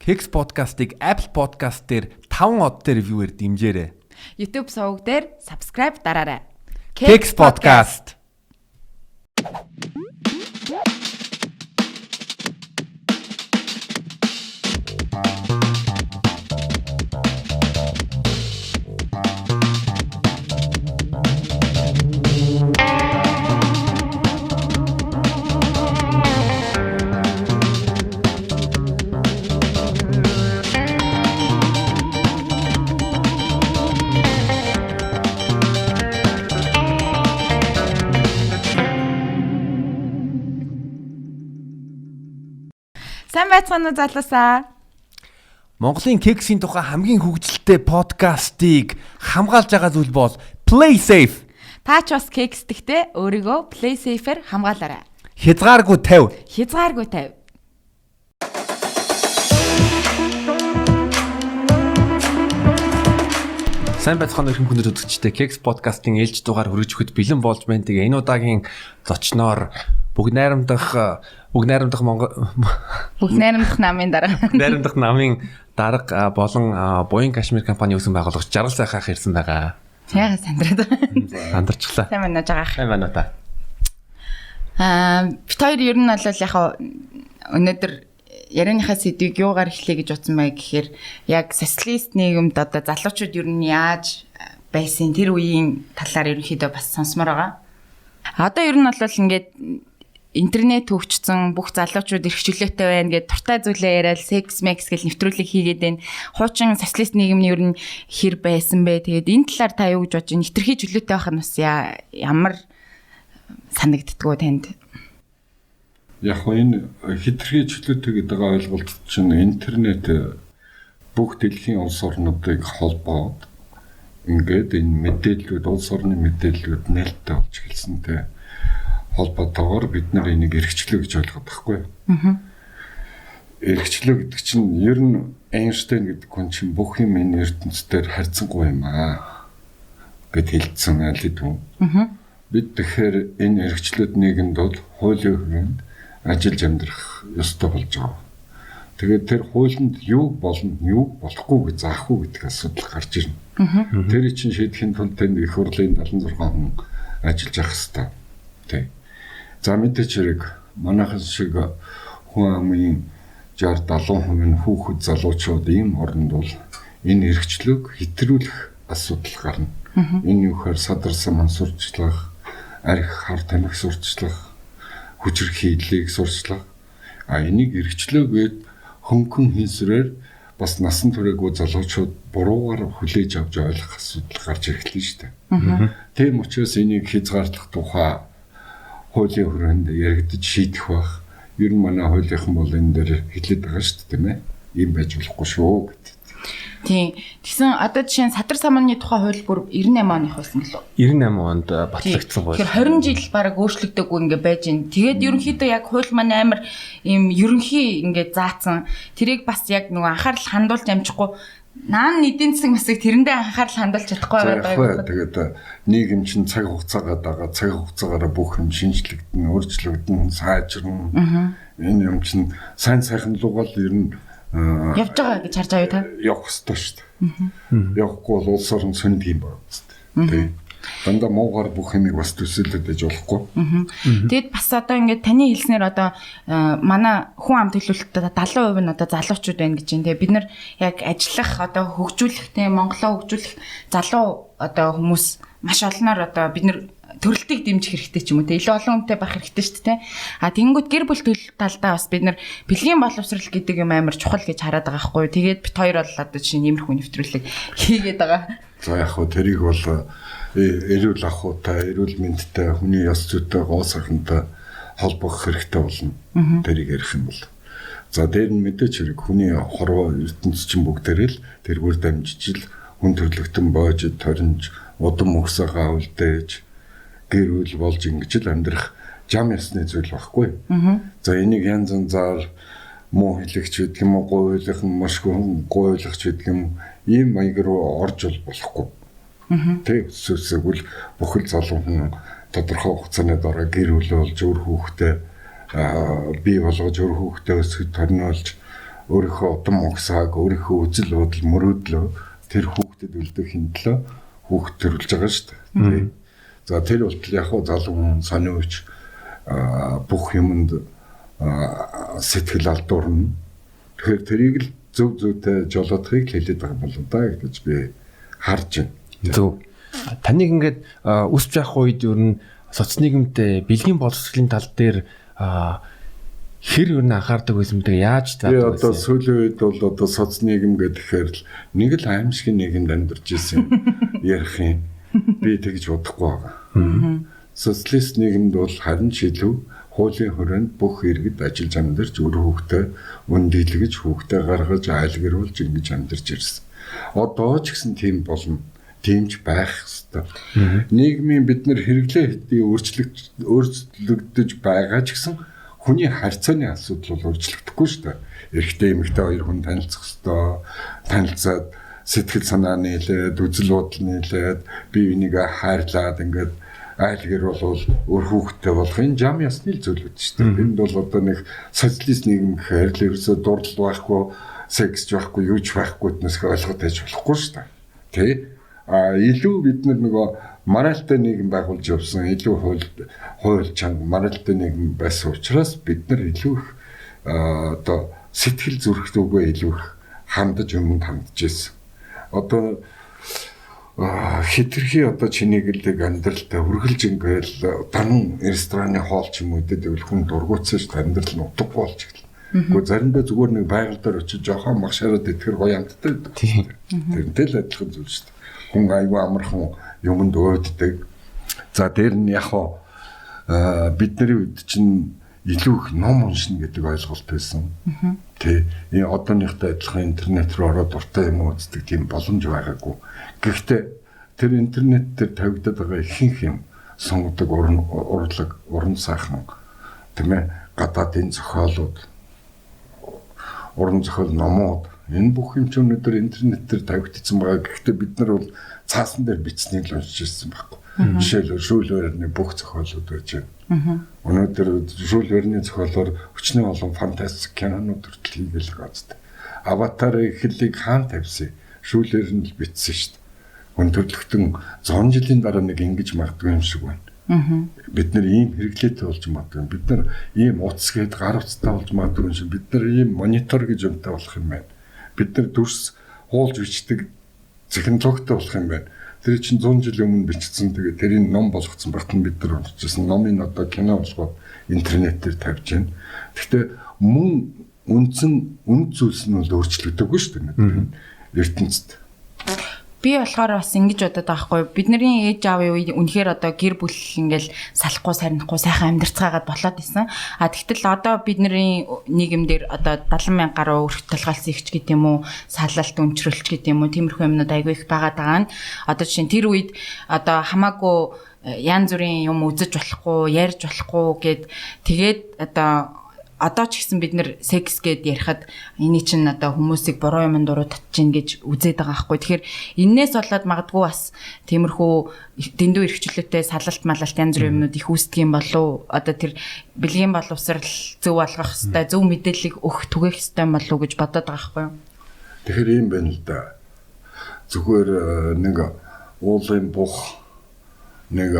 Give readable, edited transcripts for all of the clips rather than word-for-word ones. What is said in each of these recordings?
Kex podcast-ыг Apple Podcast дээр 5 одтой ревюwer дэмжээрэй. YouTube суваг дээр subscribe дараарай. Kex podcast. Сайн байцгаана уу залуусаа. Монголын Kex-ийн тухай хамгийн хөгжилтэй подкастыг хамгаалж байгаа зүйл бол Play Safe. Та ч бас Kex гэхдээ өөрийгөө Play Safe-ээр хамгаалаарай. Хязгааргүй 50. Хязгааргүй 50. Сайн байцгаана уу хүмүүс үзэгчдээ. Kex podcast-ын ээлж дугаар хүргэж өгөхөд бэлэн болж байна. Тэгээ энэ удаагийн зочноор Бүгд найрамдах Монгол Бүгд найрамдах намын дарга. Найрамдах намын дарга болон Буян Кашмир компани үүсгэн байгуулагч Жаргал сайхаах ирсэн байгаа. Яагаад сандраад байгаа? Сандарчлаа. Сайн байна уу жагаах. Сайн байна уу та? Бид хоёр ер нь бол яг өнөөдөр ярианыхаа сэдвийг юугаар эхлэе гэж утсан бай гэхээр яг социалист нийгэмд одоо залуучууд ер нь яаж байсан тэр үеийн талаар ерөнхийдөө бас сонсомоор байгаа. Одоо ер нь бол ингээд интернет хөгжсөн бүх залуучууд эрхчлөөтэй байна гэд дуртай зүйлээ яриад секс мэкс гэл нэвтрүүлэг хийгээд байна. Хуучин социалист нийгэмний ер нь хэр байсан бэ? Тэгээд энэ талаар та юу гэж бодож байна? Хитрхи чөлөөтэй байх нь бас ямар санагддгүү танд? Яг энэ хитрхи чөлөөтэй гэдэг ойлголт чинь интернет бүх дэлхийн улс орнуудыг холбоод ингээд энэ мэдээллүүд улс орны мэдээллүүд нээлттэй болж эхэлсэнтэй холбоотойгоор бид нар энийг эрхчлөө гэж ойлгоод байхгүй. Эрхчлөө гэдэг чинь ер нь Эйнштейн гэдэг хүн чинь бүх юм энэ ертөнцийн харьцангуй юм гэд хэлсэн аль хэдийн. Бид тэгэхээр энэ эрхчлөөд нийгэмд бол хуулийн хүрээнд ажиллаж амьдрах ёстой болж байгаа. Тэгээд тэр хуулинд юу болно, юу болохгүй гэж заахгүй гэдэг асуудал гарч ирнэ. Тэр чинь шийдэхин тулд тэнд их хурлын 76 хүн ажиллаж явах хэрэгтэй. Тэг. За мэдээч хэрэг манайхан шиг хүн амын 60-70% нь хүүхэд залуучууд ийм оронд бол энэ эрхчлөөг хэтрүүлэх асуудал гарна. Энэ юухаар садарсан мансурчлах, арх хар тамхи сурчлах, хүчирхийллийг сурчлах. Энийг эрхчлөөгээд хөнгөн хийсрээр бас насан туршаагүй залуучууд буруугаар хүлээж авч ойлгох асуудал гарч ирэхлээ шүү дээ. Тийм учраас энийг хязгаарлах тухай хуулийн хүрээнд яригдж шийдэх байх. Ер нь манай хуулийнхан бол энэ дээр хэлээд байгаа шүү дээ, тийм ээ. Ийм байж болохгүй шүү гэдэг. Тийм. Тэгсэн одоо жишээ нь Садар самны тухай хууль бүр 98 оных байсан гэлөө. 98 онд батлагдсан хууль. Тэгэхээр 20 жил бараг өөрчлөгдөөгүй ингээ байж байна. Тэгээд ерөнхийдөө яг хууль маань амар ийм ерөнхий ингээ заасан. Тэрийг бас яг нөгөө анхаарал хандуулж амжихгүй наан эдийн засаг масыг тэрэндээ анхаарал хандуулж чадахгүй байгаа. Тэгээд нийгэм чинь цаг хугацаагаа дагаа цаг хугацаагаараа бүх юм шинжлэгдэн, өөрчлөгдөн, сайжирна. Энэ юм чинь сайн сайхан лугаал ер нь явж байгаа гэж харж байгаа та. Явах ёстой шүү дээ. Явахгүй бол улс орн сөндг юм байна шүү дээ. Дандаа муугаар бүх юмыг бас төсөөлөд ээж болохгүй. Тэгэд бас одоо ингээд таны хэлснээр одоо манай хүн амт төлөвлөлтөд 70% нь одоо залуучууд байна гэж байна. Тэгээ бид нар яг ажиллах одоо хөгжүүлэхтэй Монголоо хөгжүүлэх залуу одоо хүмүүс маш олноор одоо бид нар төрөлтийг дэмжих хэрэгтэй ч юм уу те илүү олон хүнтэй байх хэрэгтэй шүү дээ. Тэгэнгүүт гэр бүл талдаа бас бид нар бэлгийн боловсрал гэдэг юм амар чухал гэж хараад байгаа хгүй. Тэгээд бит хоёр бол одоо жишээ нь иймэрхүү нэвтрүүлэг хийгээд байгаа. За яг хөө тэрийг бол эрүүл ахуйтай, эрүүл мэндтэй, хүний ёс зүйтэй, гоо сайхантай холбох хэрэгтэй болно. Тэрийг ярих юм бол. За дээр нь мэдээч хэрэг хүний хорвоо ертөнц чинь бүгдээрээ л тэргээр дамжиж л хүн төрлөختөн боож, торинж, удам өгсөөгөө үлдээж гэр бүл болж ингэж л амьдрах жам ясны зүйл байхгүй. За энийг янз янзаар муу хэлэгч гэдэг юм уу, гуйлах, маш гуйлахч гэдэг юм ийм маяг руу орж болохгүй. Тэг сүсэгвэл бүхэл залуу хүн тодорхой хугацааны дараа гэр бүл болж өөр хүүхдээ бий болгож өөр хүүхдээ өсгөж төрнөлж өөрийнхөө удам угсааг өөрийнхөө үзэл бодол мөрөөдлөө тэр хүүхдэд үлдэхийн төлөө хүүхд төрүүлж байгаа шүү дээ. За тэр болтол яг хуу залуу хүн сониуч бүх юмд сэтгэл алдуурна. Тэгэхээр тэрийг л зөв зүйтэй жолоодохыг хэлээд байгаа болоо да гэж би харж байна. Зөв. Таныг ингээд өсч явах үед ер нь соц нийгэмтэй бэлгийн боловсролын тал дээр хэр юу н анхаардаг байсан бэ? Яаж таадаг байсан? Одоо сүүлийн үед бол одоо соц нийгэм гэхээр л нэг л аимшигын нийгэмд амьдарч ирсэн ярих юм. Би тэгж бодохгүй байгаа. Социалист нийгэмд бол харин ч илүү хуулийн хүрээнд бүх иргэд ажиллаж амьдарч өр хүүхдээ үндийлгэж хүүхдээ гаргаж айлгэрүүлж ингэж амьдарч ирсэн. Одоо ч гэсэн тийм болно. Тиймч байх ёстой. Нийгмийн бид нар хэрэглээ хэдий өөрчлөгдөж байгаа ч гэсэн хүний харьцааны асуудал бол өөрчлөгдөхгүй шүү дээ. Эрэгтэй эмэгтэй хоёр хүн танилцах ёстой. Танилцаад сэтгэл санаа нийлээд, үзэл бодол нийлээд, бие бинийгээ хайрлаад ингээд айлгэр бол өөр хүүхдтэй болох энэ жам ясны зүйлүүд шүү дээ. Энд бол одоо нэг социалист нийгэм гэхээр л ерөөсөө дурлал байхгүй, секс байхгүй, юу ч байхгүй гэднээс ойлгоод байж болохгүй шүү дээ. Тэ? Илүү бид нөгөө моральтай нийгэм байгуулж явсан, илүү хууль чанга моральтай нийгэм байсан учраас бид нар илүү их одоо сэтгэл зүрхтүүгээ илүү их хандаж өмнөд хандж ирсэн. Одоо хитрхи одоо чинийгэлдэг амьдралтай үргэлж ингээл данан рестораны хоол ч юм уу гэдэг хүн дургуутсан шүү дээ. Амьдрал нь утгагүй болж ирлээ. Гэхдээ заримдаа зүгээр нэг байгаль дээр очиж жоохон магшаараад идэхэр гоё амттай байдаг. Тэрнтэй л адилхан зүйл шүү дээ. Хүн аюу амархан юмд өөддөг. За дээр нь яг бидний үед чинь илүү их ном уншина гэдэг ойлголт байсан. Тэ энэ одооныхтай адилхан интернет рүү ороод дуртай юм үздэг тийм боломж байгаагүй. Гэхдээ тэр интернет дээр тавигдаад байгаа ихэнх юм сонгодог урлаг, уран сайхан тийм ээ гадаадын зохиолууд, уран зохиол номууд энэ бүх юм ч өнөөдөр интернет дээр тавигдсан байгаа. Гэхдээ бид нар бол цаасан дээр бичснийг л уншиж ирсэн байхгүй. Жишээлбэл Жюль Верны бүх зохиолууд байж байна. Өнөөдөр Жюль Верны зохиолоор өчнөө олон фантастик кинонууд хүртэл хийгээл газдаг. Аватарын эхлэлийг хаан тавьсан. Жюль Верн л бичсэн шүү дээ. Өндөрлөгтөн 100 жилийн дараа нэг ингэж магадгүй юм шиг байна. Бид нар ийм хэрэглээтэй болж магадгүй. Бид нар ийм утас гээд гар утастай болж магадгүй юм шиг. Бид нар ийм монитор гэж юмтай болох юм байна. Бид нар дүрс хуулж бичдэг технологитой болох юм байна. Тэр чинь 100 жилийн өмнө бичсэн. Тэгээ тэрийг ном болгоцсон багт нь бид нар уншижсэн. Номын одоо кино болгоод интернетээр тавьж байна. Гэхдээ мөн үндсэн үнд зүйлс нь бол өөрчлөгдөггүй шүү дээ. ертөнцид. Би болохоор бас ингэж бодоод байгаа хгүй. Бидний ээж аавын үед үнэхээр одоо гэр бүл ингээл салахгүй сарнихгүй сайхан амьдарцгаагаад болоод исэн. Тэгтэл одоо бидний нийгэмдэр одоо 70,000 гаруй өрх толгойлсон ихч гэдэг юм уу, салалт өнчрөлч гэдэг юм уу, тиймэрхүү юмнууд айгүй их байгаа даа. Одоо жишээ нь тэр үед одоо хамаагүй янз бүрийн юм үзэж болохгүй, ярьж болохгүй гэд тэгээд одоо ч гэсэн бид нэр секс гэд ярихад энэ чинь одоо хүмүүсийг буруу юм дуруу татчихин гэж үзээд байгаа байхгүй. Тэгэхээр энээс болоод магадгүй бас тиймэрхүү дэндүү эрхчлөлттэй салалт малалт янз бүрийн юмнууд их үүсдэг юм болов. Одоо тэр бэлгийн боловсрал зөв болгох хэвээр зөв мэдээллийг өгөх түгээх хэвээр болов гэж бодоод байгаа байхгүй. Тэгэхээр юм байна л да. Зүгээр нэг уулын бух нэг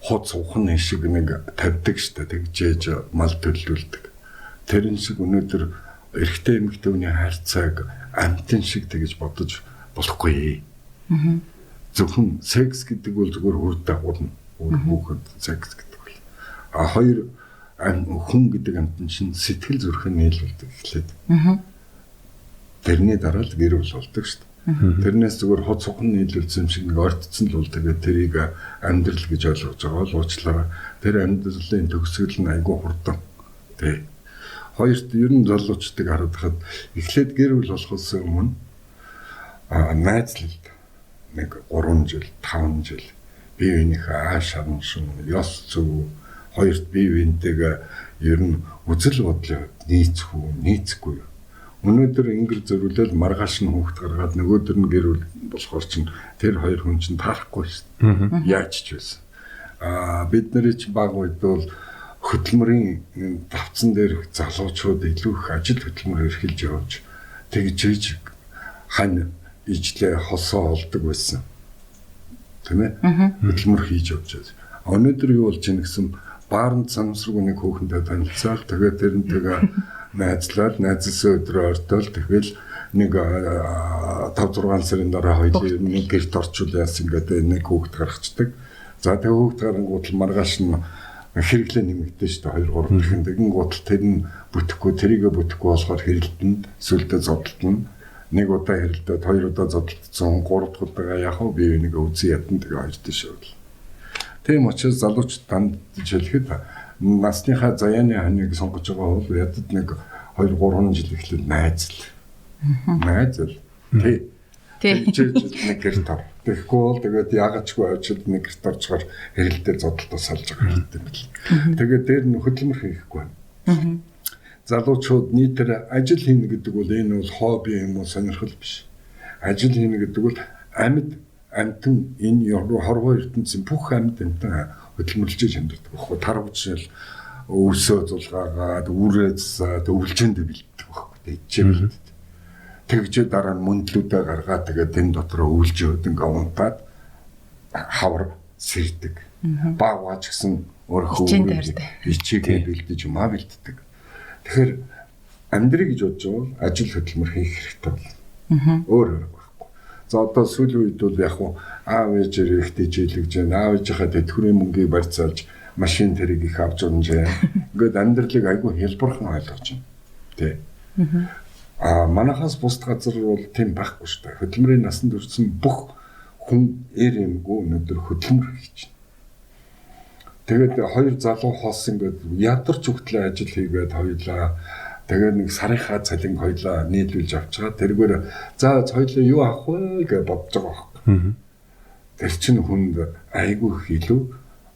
хоц ухын шиг нэг тавьдаг штэ тэгжээж мал төлөвлөдөг. Тэрэн шиг өнөөдөр эрэгтэй эмэгтэй хүний харьцааг амтэн шиг тэгж бодож болохгүй. Зөвхөн секс гэдэг бол зүгээр үр дагавар нь хүүхэд секс гэдэг бол. Хоёр хүн гэдэг амтэн шин сэтгэл зүрхэн нийлүүлдэг эхлээд. Тэрний дараа л гэр бүл болдог штэ. Тэрнээс зүгээр хоц ухын нийлүүлсэн юм шиг нэг ордцсон л бол тэгээд тэрийг амьдрал гэж ойлгож байгаа бол уучлаарай. Тэр амьдралын төгсгөл нь айгүй хурдан. Тэ. Хоёрт ер нь залуучдыг хараад хахад эхлээд гэр бүл болохоос өмнө найзлалт нэг 3 жил, 5 жил бие биенийхээ ааш шарншин, ёс зүй, хоёрт бие биентэйгээ ер нь үзэл бодлоо нийцэхгүй. Өнөөдөр ингэр зөрүүлэл маргааш нь хүүхд гаргаад нөгөөдөр нь гэр бүл болохоор чинь тэр хоёр хүн чинь таарахгүй шүү дээ. Яаж ч байсан. Бид нарыг чинь баг үед бол хөдөлмөрийн давцсан дээр залуучууд илүү их ажил хөдөлмөр эрхэлж явж тэгж хань ижлээ хосоо олдог байсан. Тийм ээ? Хөдөлмөр хийж явж байгаа. Өнөөдөр юу болж ийн гэсэн баарнд санамсргууны хүүхэндээ танилцаал тэгээд тэрнтэйгээ найзлал найзлсан өдрөө ортол тэгэл нэг 5-6 сарын дараа хоёул нэг гэрт орчуулаас ингээд нэг хүүхэд гаргацдаг. За тэгээ хүүхэд гарангууд л маргааш нь хэрэглээ нэмэгдэн шүү дээ 2-3 дахин тэгэн гутал тэр нь бүтэхгүй тэрийгэ бүтэхгүй болохоор хэрэлдэнд сүлдээ зодтолтно. Нэг удаа хэрэлдээд 2 удаа зодтолтсон 3 дахь удаа яг хөө бие нэг үзэн ядна тэгээ хоёр дэшээ. Тийм учраас залуучууд танд хэлэхэд насныхаа заяаны ханыг сонгож байгаа бол ядад нэг 2-3 жил эхлээд найзл. Найзл. Тэг нэг гэрт ор. Тэгэхгүй бол тэгээд яагачгүй очил нэг гэрт орчгоор хэрэлдээ зодтолтоо салж байгаа юм бэл. Тэгээд дээр нь хөдөлмөр хийхгүй байна. Залуучууд нийтээр ажил хийнэ гэдэг бол энэ бол хобби юм уу сонирхол биш. Ажил хийнэ гэдэг бол амьтан энэ хорвоо ертөнцийн бүх амьтан хөдөлмөрлөж хэмждэг байхгүй. Тарвчил өвсөө зулгаагаад үрээс өвлжөнд бэлддэг байхгүй. Ичээ бэлддэг. Тэгж дараа нь мөндлүүдээ гаргаад тэгээд энэ дотроо өвлжөөд ингээ унтаад хавар сэрдэг. Багваач гэсэн өөрөөхөө ичээгээ бэлдэж юмаа бэлддэг. Тэгэхээр амьдрий гэж бодож байгаа бол ажил хөдөлмөр хийх хэрэгтэй байна. Өөр байхгүй. За одоо сүүлийн үед бол яг уу аав ээжээр их дэжэлгэж байна. Аав ээжийнхээ тэтгэврийн мөнгийг барьцаалж машин тэрийг их авч унжээ. Ингээд амьдралыг айгүй хэлбэрхэн ойлгож байна. Тэ. Манайхаас бус газар бол тийм байхгүй шүү дээ. Хөдөлмөрийн насанд хүрсэн бүх хүн эмгүй өнөөдөр хөдөлмөр хийж байна. Тэгээд хоёр залуу хоос ингээд ядарч өгтлээ ажил хийгээд хоёлаа тэгээд нэг сарынхаа цалин хоёлаа нийлүүлж авчгаа тэргээр за хоёлаа юу авах вэ гэж бодож байгаа байхгүй. Тэр чинь хүнд айгүй илүү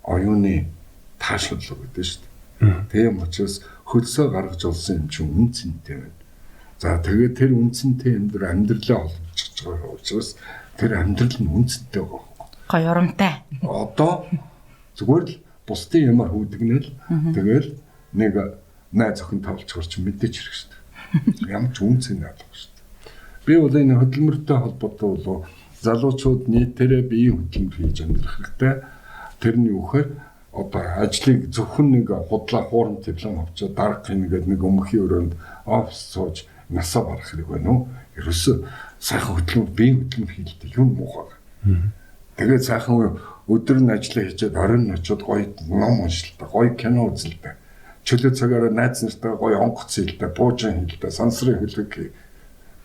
оюуны таашаал өгдөө шүү дээ. Тийм учраас хөлсөө гаргаж олсон юм чинь үнцэнтэй байна. За тэгээд тэр үнцэнтэй юм дээр амьдралаа олж байгаа учраас тэр амьдрал нь үнцэнтэй байгаа. Гоё урамтай. Одоо зүгээр л бусдын ямар хүүдгнэл тэгэл нэг найз охин тавлцгаар чи мэдээч хэрэг шүү дээ. Ямар ч үнцэн наадах шүү дээ. Би бол энэ хөдөлмөртэй холбоотой бол залуучууд нийтээрээ биеийн хөдөлмөр хийж амьдрах хэрэгтэй. Тэрний үхээр одоо ажлыг зөвхөн нэг худлаа хуурам диплом авчаад дарах ингээд нэг өмхийн өрөөнд офис сууж насаа барах хэрэг байна уу? Ерөөсөө сайхан хөдөлмөр биеийн хөдөлмөр хийлдэг юм муухай. Тэгээд сайхан өдөр нь ажиллаа хийчихэд оройн нь очиод гоё ном уншилтаа, гоё кино үзэлтэй. Чөлөө цагаараа найз нартай гоё онгоц хийлтэй, буужин хийлтэй, сансрын хөлөг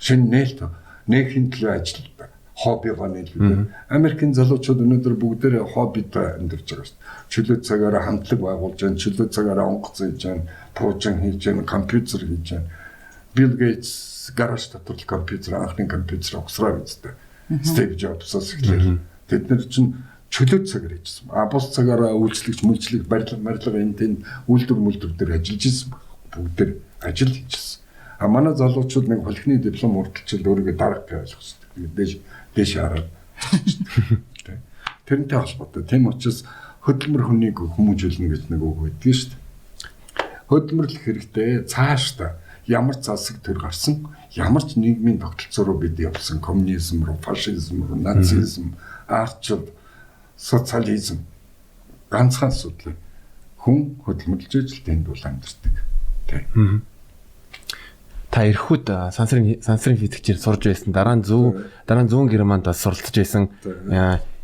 шинэ нээлт нэг хинтлээ ажилладаг. Хоббигоо нийлүүлдэг. Америкийн залуучууд өнөөдөр бүгдээрээ хоббитой амьдарч байгаа шүү дээ. Чөлөө цагаараа хамтлаг байгуулж байна, чөлөө цагаараа онгоц хийж байна, буужин хийж байна, компьютер хийж байна. Bill Gates гараж дотор л компьютер анхны компьютер огсроо үздэг. Steve Jobs-ос эхлээл. Тэд нар чинь чөлөө цагаар хийжсэн. Бус цагаараа үйлчлэгч, мөлчлэг, барилга энэ тэн үйлдвэр дээр ажиллаж ирсэн баг. Бүгдээр ажил хийжсэн. Манай залуучууд нэг холхны диплом урдчил өөрийгөө дарах гэж ойлгосдог. Дээш хараад. Тэрнтэй холбоотой. Тийм учраас хөдөлмөр хүнийг хүмүүжүүлнэ гэж нэг үг өгдөг шүү дээ. Хөдөлмөрлөх хэрэгтэй. Цаашдаа ямар засаг төр гарсан, ямар ч нийгмийн тогтолцоо руу бид явсан, коммунизм руу, фашизм руу, нацизм, арчил, социализм ганцхан асуудал. Хүн хөдөлмөрлж ижил тэнд бол амьдэрдэг. Тэ. Та эрхүүд сансрын физикчээр сурж байсан. Дараа нь зүүн Германд бас суралцж байсан.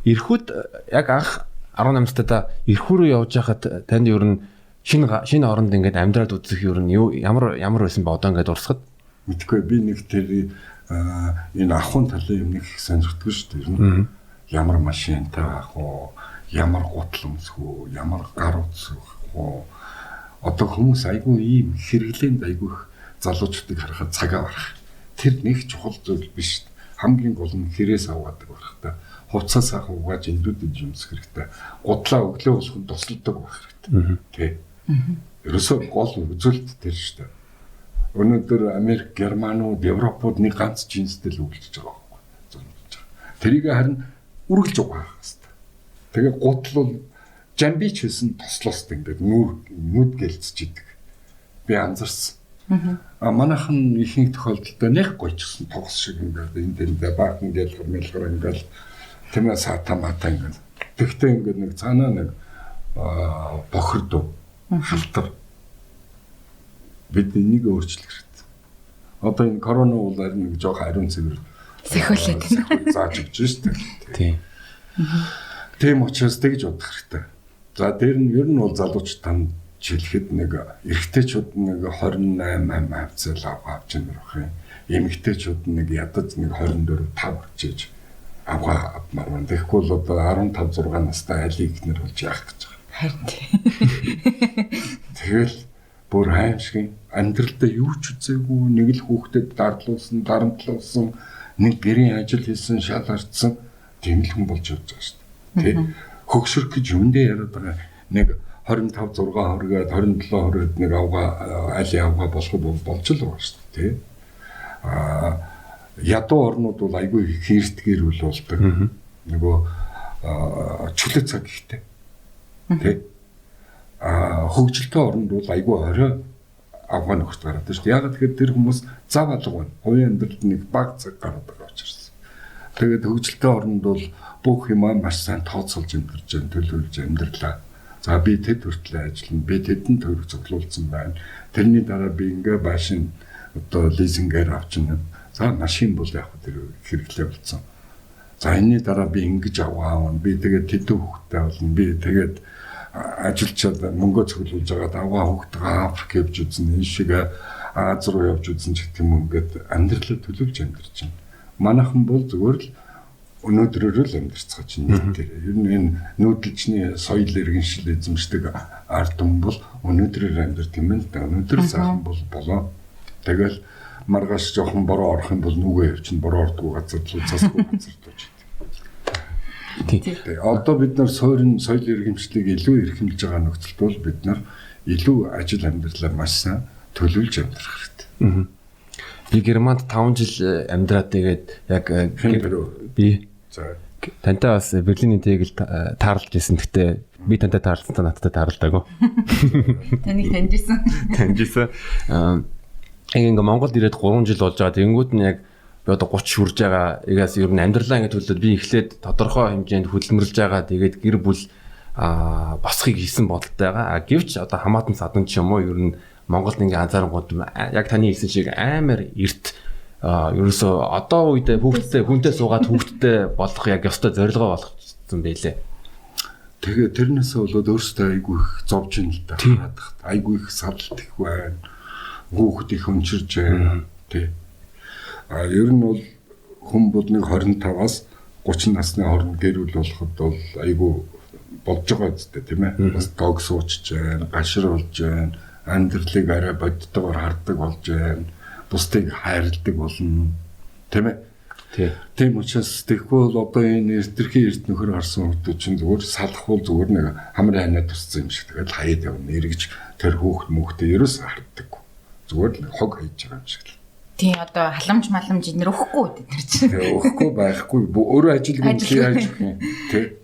Эрхүүд яг анх 18 стада эрхүү рүү явж байхад танд ер нь шинэ оронд ингээд амьдраад үзэх ер нь ямар байсан ба одоо ингээд урсгад мэдгүй би нэг тэр энэ ахын талын юм нэг их сонирхдаг шүү дээ. Ямар машинтай байх уу, ямар гутал өмсөх үү, ямар гар утсах уу. Одоо хүмүүс айгүй ийм хэрэглээнд айгүй залуучуудыг харахад цагаа барах. Тэр нэг чухал зүйл биш. Хамгийн гол нь хэрээс аваадаг байх та. Хувцас сайхан угааж эндүүдэд юмсэх хэрэгтэй. Гутлаа өглөө болоход тусалдаг байх хэрэгтэй. Тэ. Ерөөсөө гол үзүүлэлт тэр шүү дээ. Өнөөдөр Америк, Германууд, Европууд нэг ганц жинстэй л үйлчж байгаа байхгүй. Тэрийг харин үргэлж угаах хэрэгтэй. Тэгээ гутал бол Жамбич хийсэн тослост ингээд нүд гэлцэж идэг. Би анзарсан. Манайхан ихэнх тохиолдолд нэг гойчсон тогс шиг ингээд энд баахан гэлгэр мэлгэр ингээд тэмээ сата мата ингээд. Тэгтээ ингээд нэг цаанаа нэг бохирдов халтар. Бид энийг өөрчлөх хэрэгтэй. Одоо энэ корона бол нэг жоох ариун цэвэр сахиулаад зааж өгч шүү дээ. Тийм. Тийм учраас тэгж бодох хэрэгтэй. За дээр нь ер нь бол залууч танд жилхэд нэг эрэгтэйчүүд нэг 28% авч ирэх юм. Эмэгтэйчүүд нэг ядаж нэг 24-5 авчиж авмаар байна. Тэгэхгүй бол одоо 15-6 настай алийг нэр болж яах гэж байгаа. Харин. Тэгэл бүр хаимшиг амьдралдаа юу ч үзээгүй нэг л хүүхдэд дардлуулсан, дарамтлуулсан, нэг гэрийн ажил хийсэн, шал харцсан тийм л хүн болж явж байгаа шүү дээ. Тэ хөгшөрөх гэж юундээ яриад байгаа нэг 25 6 хоргээд 27 хороод нэг али авгаа болох болж л байгаа шүү дээ. Ядуу орнууд бол айгүй хэртгээр үл болдог. Нөгөө чөлөө цаг ихтэй. Тэ хөгжилтэй орнд бол айгүй орой авгаа нөхөрт гараад шүү дээ. Яг тэгэхээр тэр хүмүүс зав алга байна. Хувийн амьдралд нэг баг цаг гараад байгаа учраас. Тэгээд хөгжилтэй орнд бол бүх юмаа маш сайн тооцоолж амьдарч байгаа, төлөвлөж амьдралаа. За би тэд хүртэл ажиллана. Би тэдэнд төгрөг цуглуулсан байна. Тэрний дараа би ингээ машин одоо лизингээр авчна. За машин бол яг тэр хэрэглээ болсон. За энэний дараа би ингэж аваа. Би тэгээд тэдэн хүүхдтэй болно. Би тэгээд ажилчаад мөнгө цуглуулж байгаад аваа хүүхдгээ авах гэвч үзэн энэ шиг Аз руу явж үзэн ч гэх юм ингээд амьдралаа төлөвлөж амьдарч байна. Манайхан бол зүгээр л өнөөдрөөр л амьдарцгаа чинь нийтээр. Ер нь энэ нүүдэлчний соёл иргэншил эзэмшдэг ард түмэн бол өнөөдрөөр амьдарч юм л да. Өнөөдөр сайхан бол болоо. Тэгэл маргааш жоохон бороо орох юм бол нүгэ явчихна. Бороо ордгоо газар л цасгүй газар дууж идэв. Одоо бид нар соёл иргэншлийг илүү эрхэмлж байгаа нөхцөлд бол бид нар илүү ажил амьдралаа маш сайн төлөвлөж амьдрах хэрэгтэй. Би Германд 5 жил амьдраад тэгээд яг би тантай бас Берлиний тээгэл таарлаж ирсэн. Гэхдээ би тантай таарласан та надтай таарлаагүй. Таныг таньжсэн. Ингээ Монголд ирээд 3 жил болж байгаа. Тэнгүүд нь яг би одоо 30 хүрж байгаа. Ягаас ер нь амьдралаа ингэ төлөвлөд би эхлээд тодорхой хэмжээнд хөдөлмөрлж байгаа. Тэгээд гэр бүл босхийг хийсэн бодолтой байгаа. Гэвч одоо хамаатан садан ч юм уу ер нь Монголд ингээ анзаарангууд яг таны хэлсэн шиг амар эрт ерөөсөө одоо үед хүнтэй суугаад хүүхдтэй болох яг ёстой зорилгоо болгоцсон байлээ. Тэгээ тэрнээсээ болоод өөртөө айгүй их зовж ин л да хараад тахт айгүй их савлт их байна. Хүүхд их өнчирж байна. Тэ. Ер нь бол хүн бол нэг 25-аас 30 насны хооронд гэр бүл болоход бол айгүй болж байгаа үстэй тийм ээ. Бас дог суучж байна, гашир болж байна, амьдралыг арай боддогоор хардаг болж байна. Бусдыг хайрладаг болно. Тийм ээ. Тийм учраас тэгэхгүй бол одоо энэ эртэрхий эрт нөхөр харсан хүмүүс чинь зүгээр салах бол зүгээр нэг хамрын ханаа туссан юм шиг тэгэл хаяад явна. Эргэж тэр хүүхд мөхтэй ерөөс харддаг. Зүгээр л хог хийж байгаа юм шиг л. Тийм одоо халамж маламж эднэр өгөхгүй үү тэр чинь. Тэгээ өгөхгүй байхгүй. Өөрөө ажил гэмтээ яаж өгөх юм. Тэ.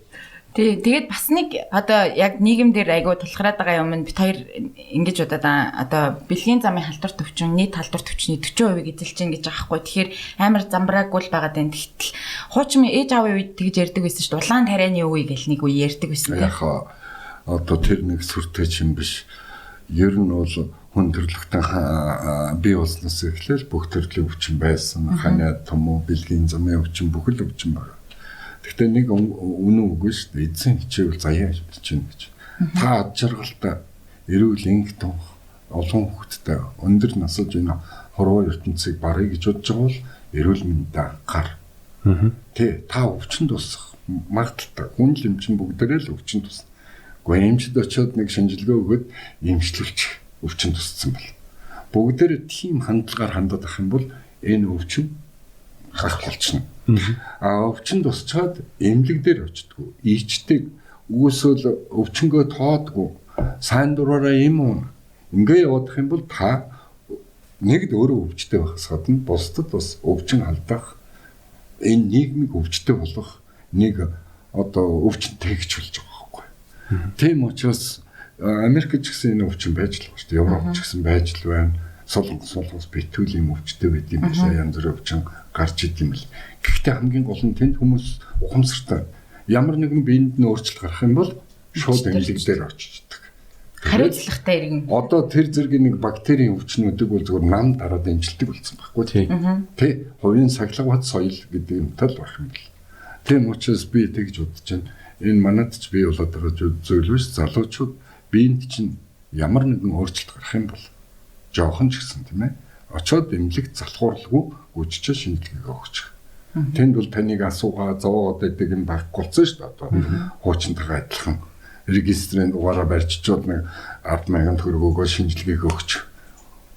Тэгээд бас нэг одоо яг нийгэмдэр айгуу тулхараад байгаа юм бид хоёр ингэж удаад одоо бэлгийн замын халдвар төвчин нийт халдвар төвчний 40% эзэлж гин гэж байгаа хгүй. Тэгэхээр амар замбраагүй л байгаа даа. Тэгтэл хуучин ээж аавын үед тэгж ярьдаг байсан шүү дээ. Улаан тарианы үе гэл нэг үе ярьдаг байсан тийм. Яг одоо тэр нэг сүртэй юм биш. Ер нь бол хүн төрлөختөн бий болсноос эхлээл бүх төрлийн өвчин байсан. Ханиа том бэлгийн замын өвчин бүхэл өвчин байна. Гэхдээ нэг үнэн үгүй шүү дээ. Эзэн хичээвэл заяа бичнэ гэж. Та ад жаргалтай эрүүл инх том олон хүүхэдтэй өндөр насалж энэ хорвоо ертөнцийг барыг гэж бодож байгаа бол эрүүл мэндэд анхаар. Тэ та өвчин тусах магадaltaй хүн л юм чин бүгдээрээ л өвчин тусна. Гэхдээ эмчд очиод нэг шинжилгээ өгөөд эмчлүүлж өвчин туссан бэл. Бүгдээрээ тийм хандлагаар хандаад ах юм бол энэ өвчин гарах болчихно. Өвчин тусчаад эмнэлэг дээр очдгоо. Ийчдэг үгүйсэл өвчнгөө тоодгүй. Сайн дураараа юм уу? Ингээ явах юм бол та нэгд өөрөө өвчтэй байхаас гадна бусдад бас өвчин алдах энэ нийгмийг өвчтэй болгох нэг одоо өвчнөд тэгж болж байгаа байхгүй. Тийм учраас Америкч гэсэн энэ өвчин байж л байна шүү дээ. Европч гэсэн байж л байна. Солонгос битүүлийн өвчтэй байд юм байна. Янз бүрийн өвчин гарч идэм бил. Гэхдээ хамгийн гол нь тэнд хүмүүс ухамсартай. Ямар нэгэн биед нь өөрчлөлт гарах юм бол шууд эмнэлэг дээр очиждаг. Хариуцлагатай иргэн. Одоо тэр зэргийн нэг бактерийн өвчнүүдийг бол зөвхөн нам дараад эмчилдэг болсон байхгүй тий. Хувийн сахилга бат соёл гэдэг юмтай л байх юм бил. Тийм учраас би тэгж бодож байна. Энэ манад ч бий болоод байгаа зүйл биш. Залуучууд биед чинь ямар нэгэн өөрчлөлт гарах юм бол жоохон ч гэсэн тийм ээ. Очоод эмнэлэг залхууралгүй гүйчиж шинжилгээг өгчих. Тэнд бол таныг асуугаа зовоод байдаг юм байхгүй болсон шүү дээ. Одоо хуучинтайгаа адилхан регистрийн дугаараа барьчичууд нэг 10,000 төгрөг өгөө шинжилгээг өгч.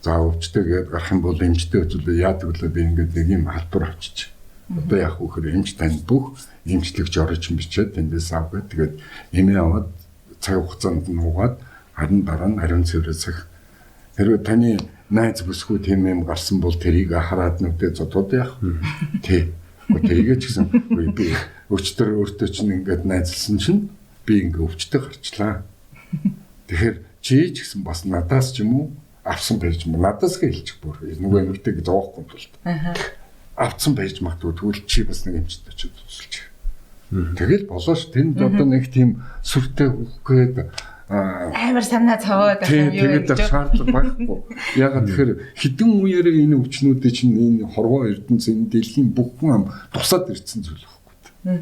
За өвчтэй гээд гарах юм бол эмчтэй үзүүлээ яадаг вэ би ингээд нэг юм халдвар авчиж. Одоо яг хөөхөр эмч танд бүх эмчлэгч орж бичээд тэндээс авгаад тэгээд эмээ аваад цаг хугацаанд нь угаад харин дараа нь ариун цэврээсэх. Хэрвээ таны найз бүсгүй тийм юм гарсан бол тэрийг хараад нүдээ зодод яах. Тий. Тэрийгэ ч гэсэн би өвчтөр өөртөө чинь ингээд найзлсан чинь би ингээ өвчтэй гарчлаа. Тэгэхээр чи ч гэсэн бас надаас ч юм уу авсан байж юм. Надаас хэлчих бүр. Нөгөө эмэгтэйг зовоохгүй тулд. Авсан байж магадгүй тэгвэл чи бас нэг эмчтэй ч үзүүлж. Тэгэл болоо ш. Тэнд одоо нэг тийм сүртэй хөхгээд амар санаа цаваад байх юм юу гэж шаардлага байхгүй. Ягаад тэгэхээр хідэн үеэр энэ өвчнүүдийн чинь энэ хорвоо эрдэнэс энэ дэлхийн бүхэн ам тусаад ирсэн зүйл байхгүй.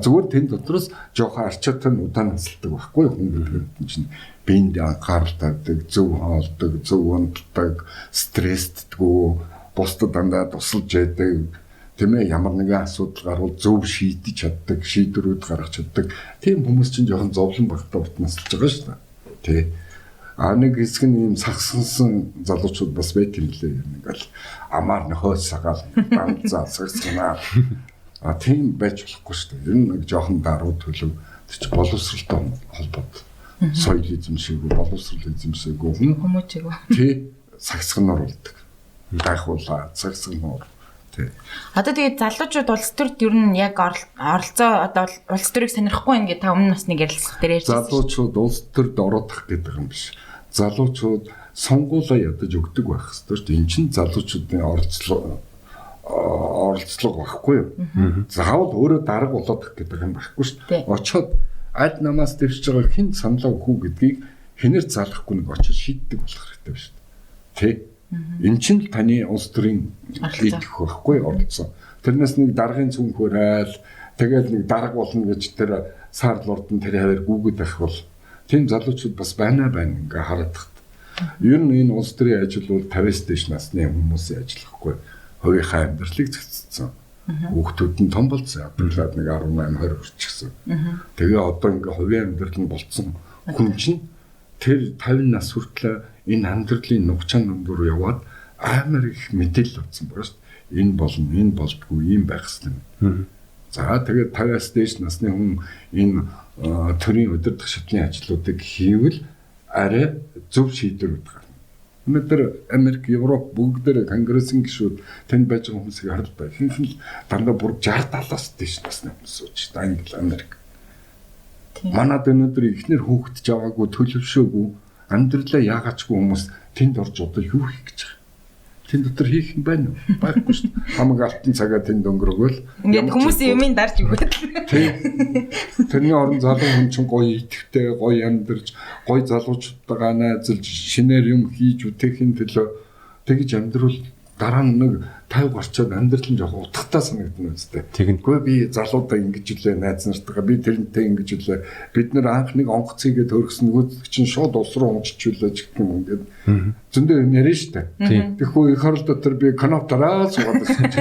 Зүгээр тэн дотроос жоохон арчаатай нь удаан насалдаг байхгүй хүн гэдэг чинь биед анхаарал тавьдаг, зөв хоолдог, зөв унтдаг, стресстдгүй, бусдад дандаа тусалж яадаг. Тийм ээ ямар нэгэн асуудал гарвал зөв шийдэж чаддаг, шийдвэрүүд гаргаж чаддаг. Тийм хүмүүс чинь жоохон зовлон багтаа утнасалж байгаа шүү дээ. Тэ. Нэг хэсэг нь ийм сагсансан залуучууд бас байт юм лээ. Ингээл амаар нөхөөс сагаал данцаа сагсганаа. Тийм байж болохгүй шүү дээ. Ер нь нэг жоохон даруй төлөв чи боловсралтай холбоод соёлизм шиг боловсрализм шиг хүмүүжиг. Тий сагсганаар болдог. Гайхуулаа сагсганаар. Одоо тэгээд залуучууд улс төрд ер нь яг оролцоо одоо улс төрийг сонирхгүй ингээд та өмнө бас нэг ярилцлага дээр ярьжсэн. Залуучууд улс төрд ороодох гэдэг юм биш. Залуучууд сонгуулаа ядаж өгдөг байх хэрэгтэй шүү дээ. Энд чинь залуучуудын оролцлого байхгүй юу? Заавал өөрөө дарга болоод гэдэг юм байхгүй шүү дээ. Очоод аль намаас дэвшиж байгаа хэн саналаа өгөх үү гэдгийг хэнээр залахгүй нэг очиж шийддэг болох хэрэгтэй шүү дээ. Тэ? Энд чинь таны улс төрийн идэх байхгүй оролцсон. Тэрнээс нэг даргын цүнх хөрөөл тэгээд нэг дарга болно гэж тэр саарл урдан тэр хавар гүгэд байх бол тийм залуучууд бас байна ингээ хараад тахт. Ер нь энэ улс төрийн ажил бол 50-с дээш насны хүмүүсийн ажил байхгүй. Хувийнхаа амьдралыг зохицсон. Хүүхдүүд нь том болсон. Абдулаад нэг 18 20 хүрчихсэн. Тэгээ одоо ингээ хувийн амьдрал нь болцсон хүн чинь тэр 50 нас хүртэл энэ амьдралын нухчаан нөмдөр яваад амар их мэдээлэл авсан байгаа шүү дээ. Энэ болно, энэ болдгоо, ийм байх хэрэгтэй. За тэгээд 50-аас дээш насны хүн энэ төрийн удирдах шатны ажлуудыг хийвэл арай зөв шийдвэрүүд гарна. Өнөөдөр Америк, Европ бүгдээр конгрессийн гишүүд тэнд байж байгаа хүмүүсийг харалбай. Ихэнх нь дандаа бүр 60-70-аас дээш насны хүмүүс сууж байна. Англи, Америк. Манад өнөөдөр ихнэр хүүхэд жаваагүй төлөвшөөгүй амьдралаа яагаачгүй хүмүүс тэнд орж одоо юу хийх гэж байгаа. Тэнд дотор хийх юм байна уу? Байхгүй шүү дээ. Хамаг алтан цагаа тэнд өнгөрөөгөл ингээд хүмүүсийн юмыг дарж өгöd. Тэрний орон залуу хүн чинь гоё идэвхтэй, гоё амьдарч, гоё залуучуудтайгаа найзалж, шинээр юм хийж үтэхийн төлөө тэгж амьдрал дараа нь нэг 50 гарчаад амьдрал нь жоохон утгатай санагдана үстэй. Тэгнэгүй би залуудаа ингэж үлээ найз нартайгаа би тэрнтэй ингэж үлээ. Бид нэр анх нэг онгоцыгээ төргсөн нөгөөд чинь шууд ус руу унжчихвлээ гэх юм ингээд зөндөө юм ярина штэ. Тэгэхгүй их орол дотор би канаптараа суугаад байсан.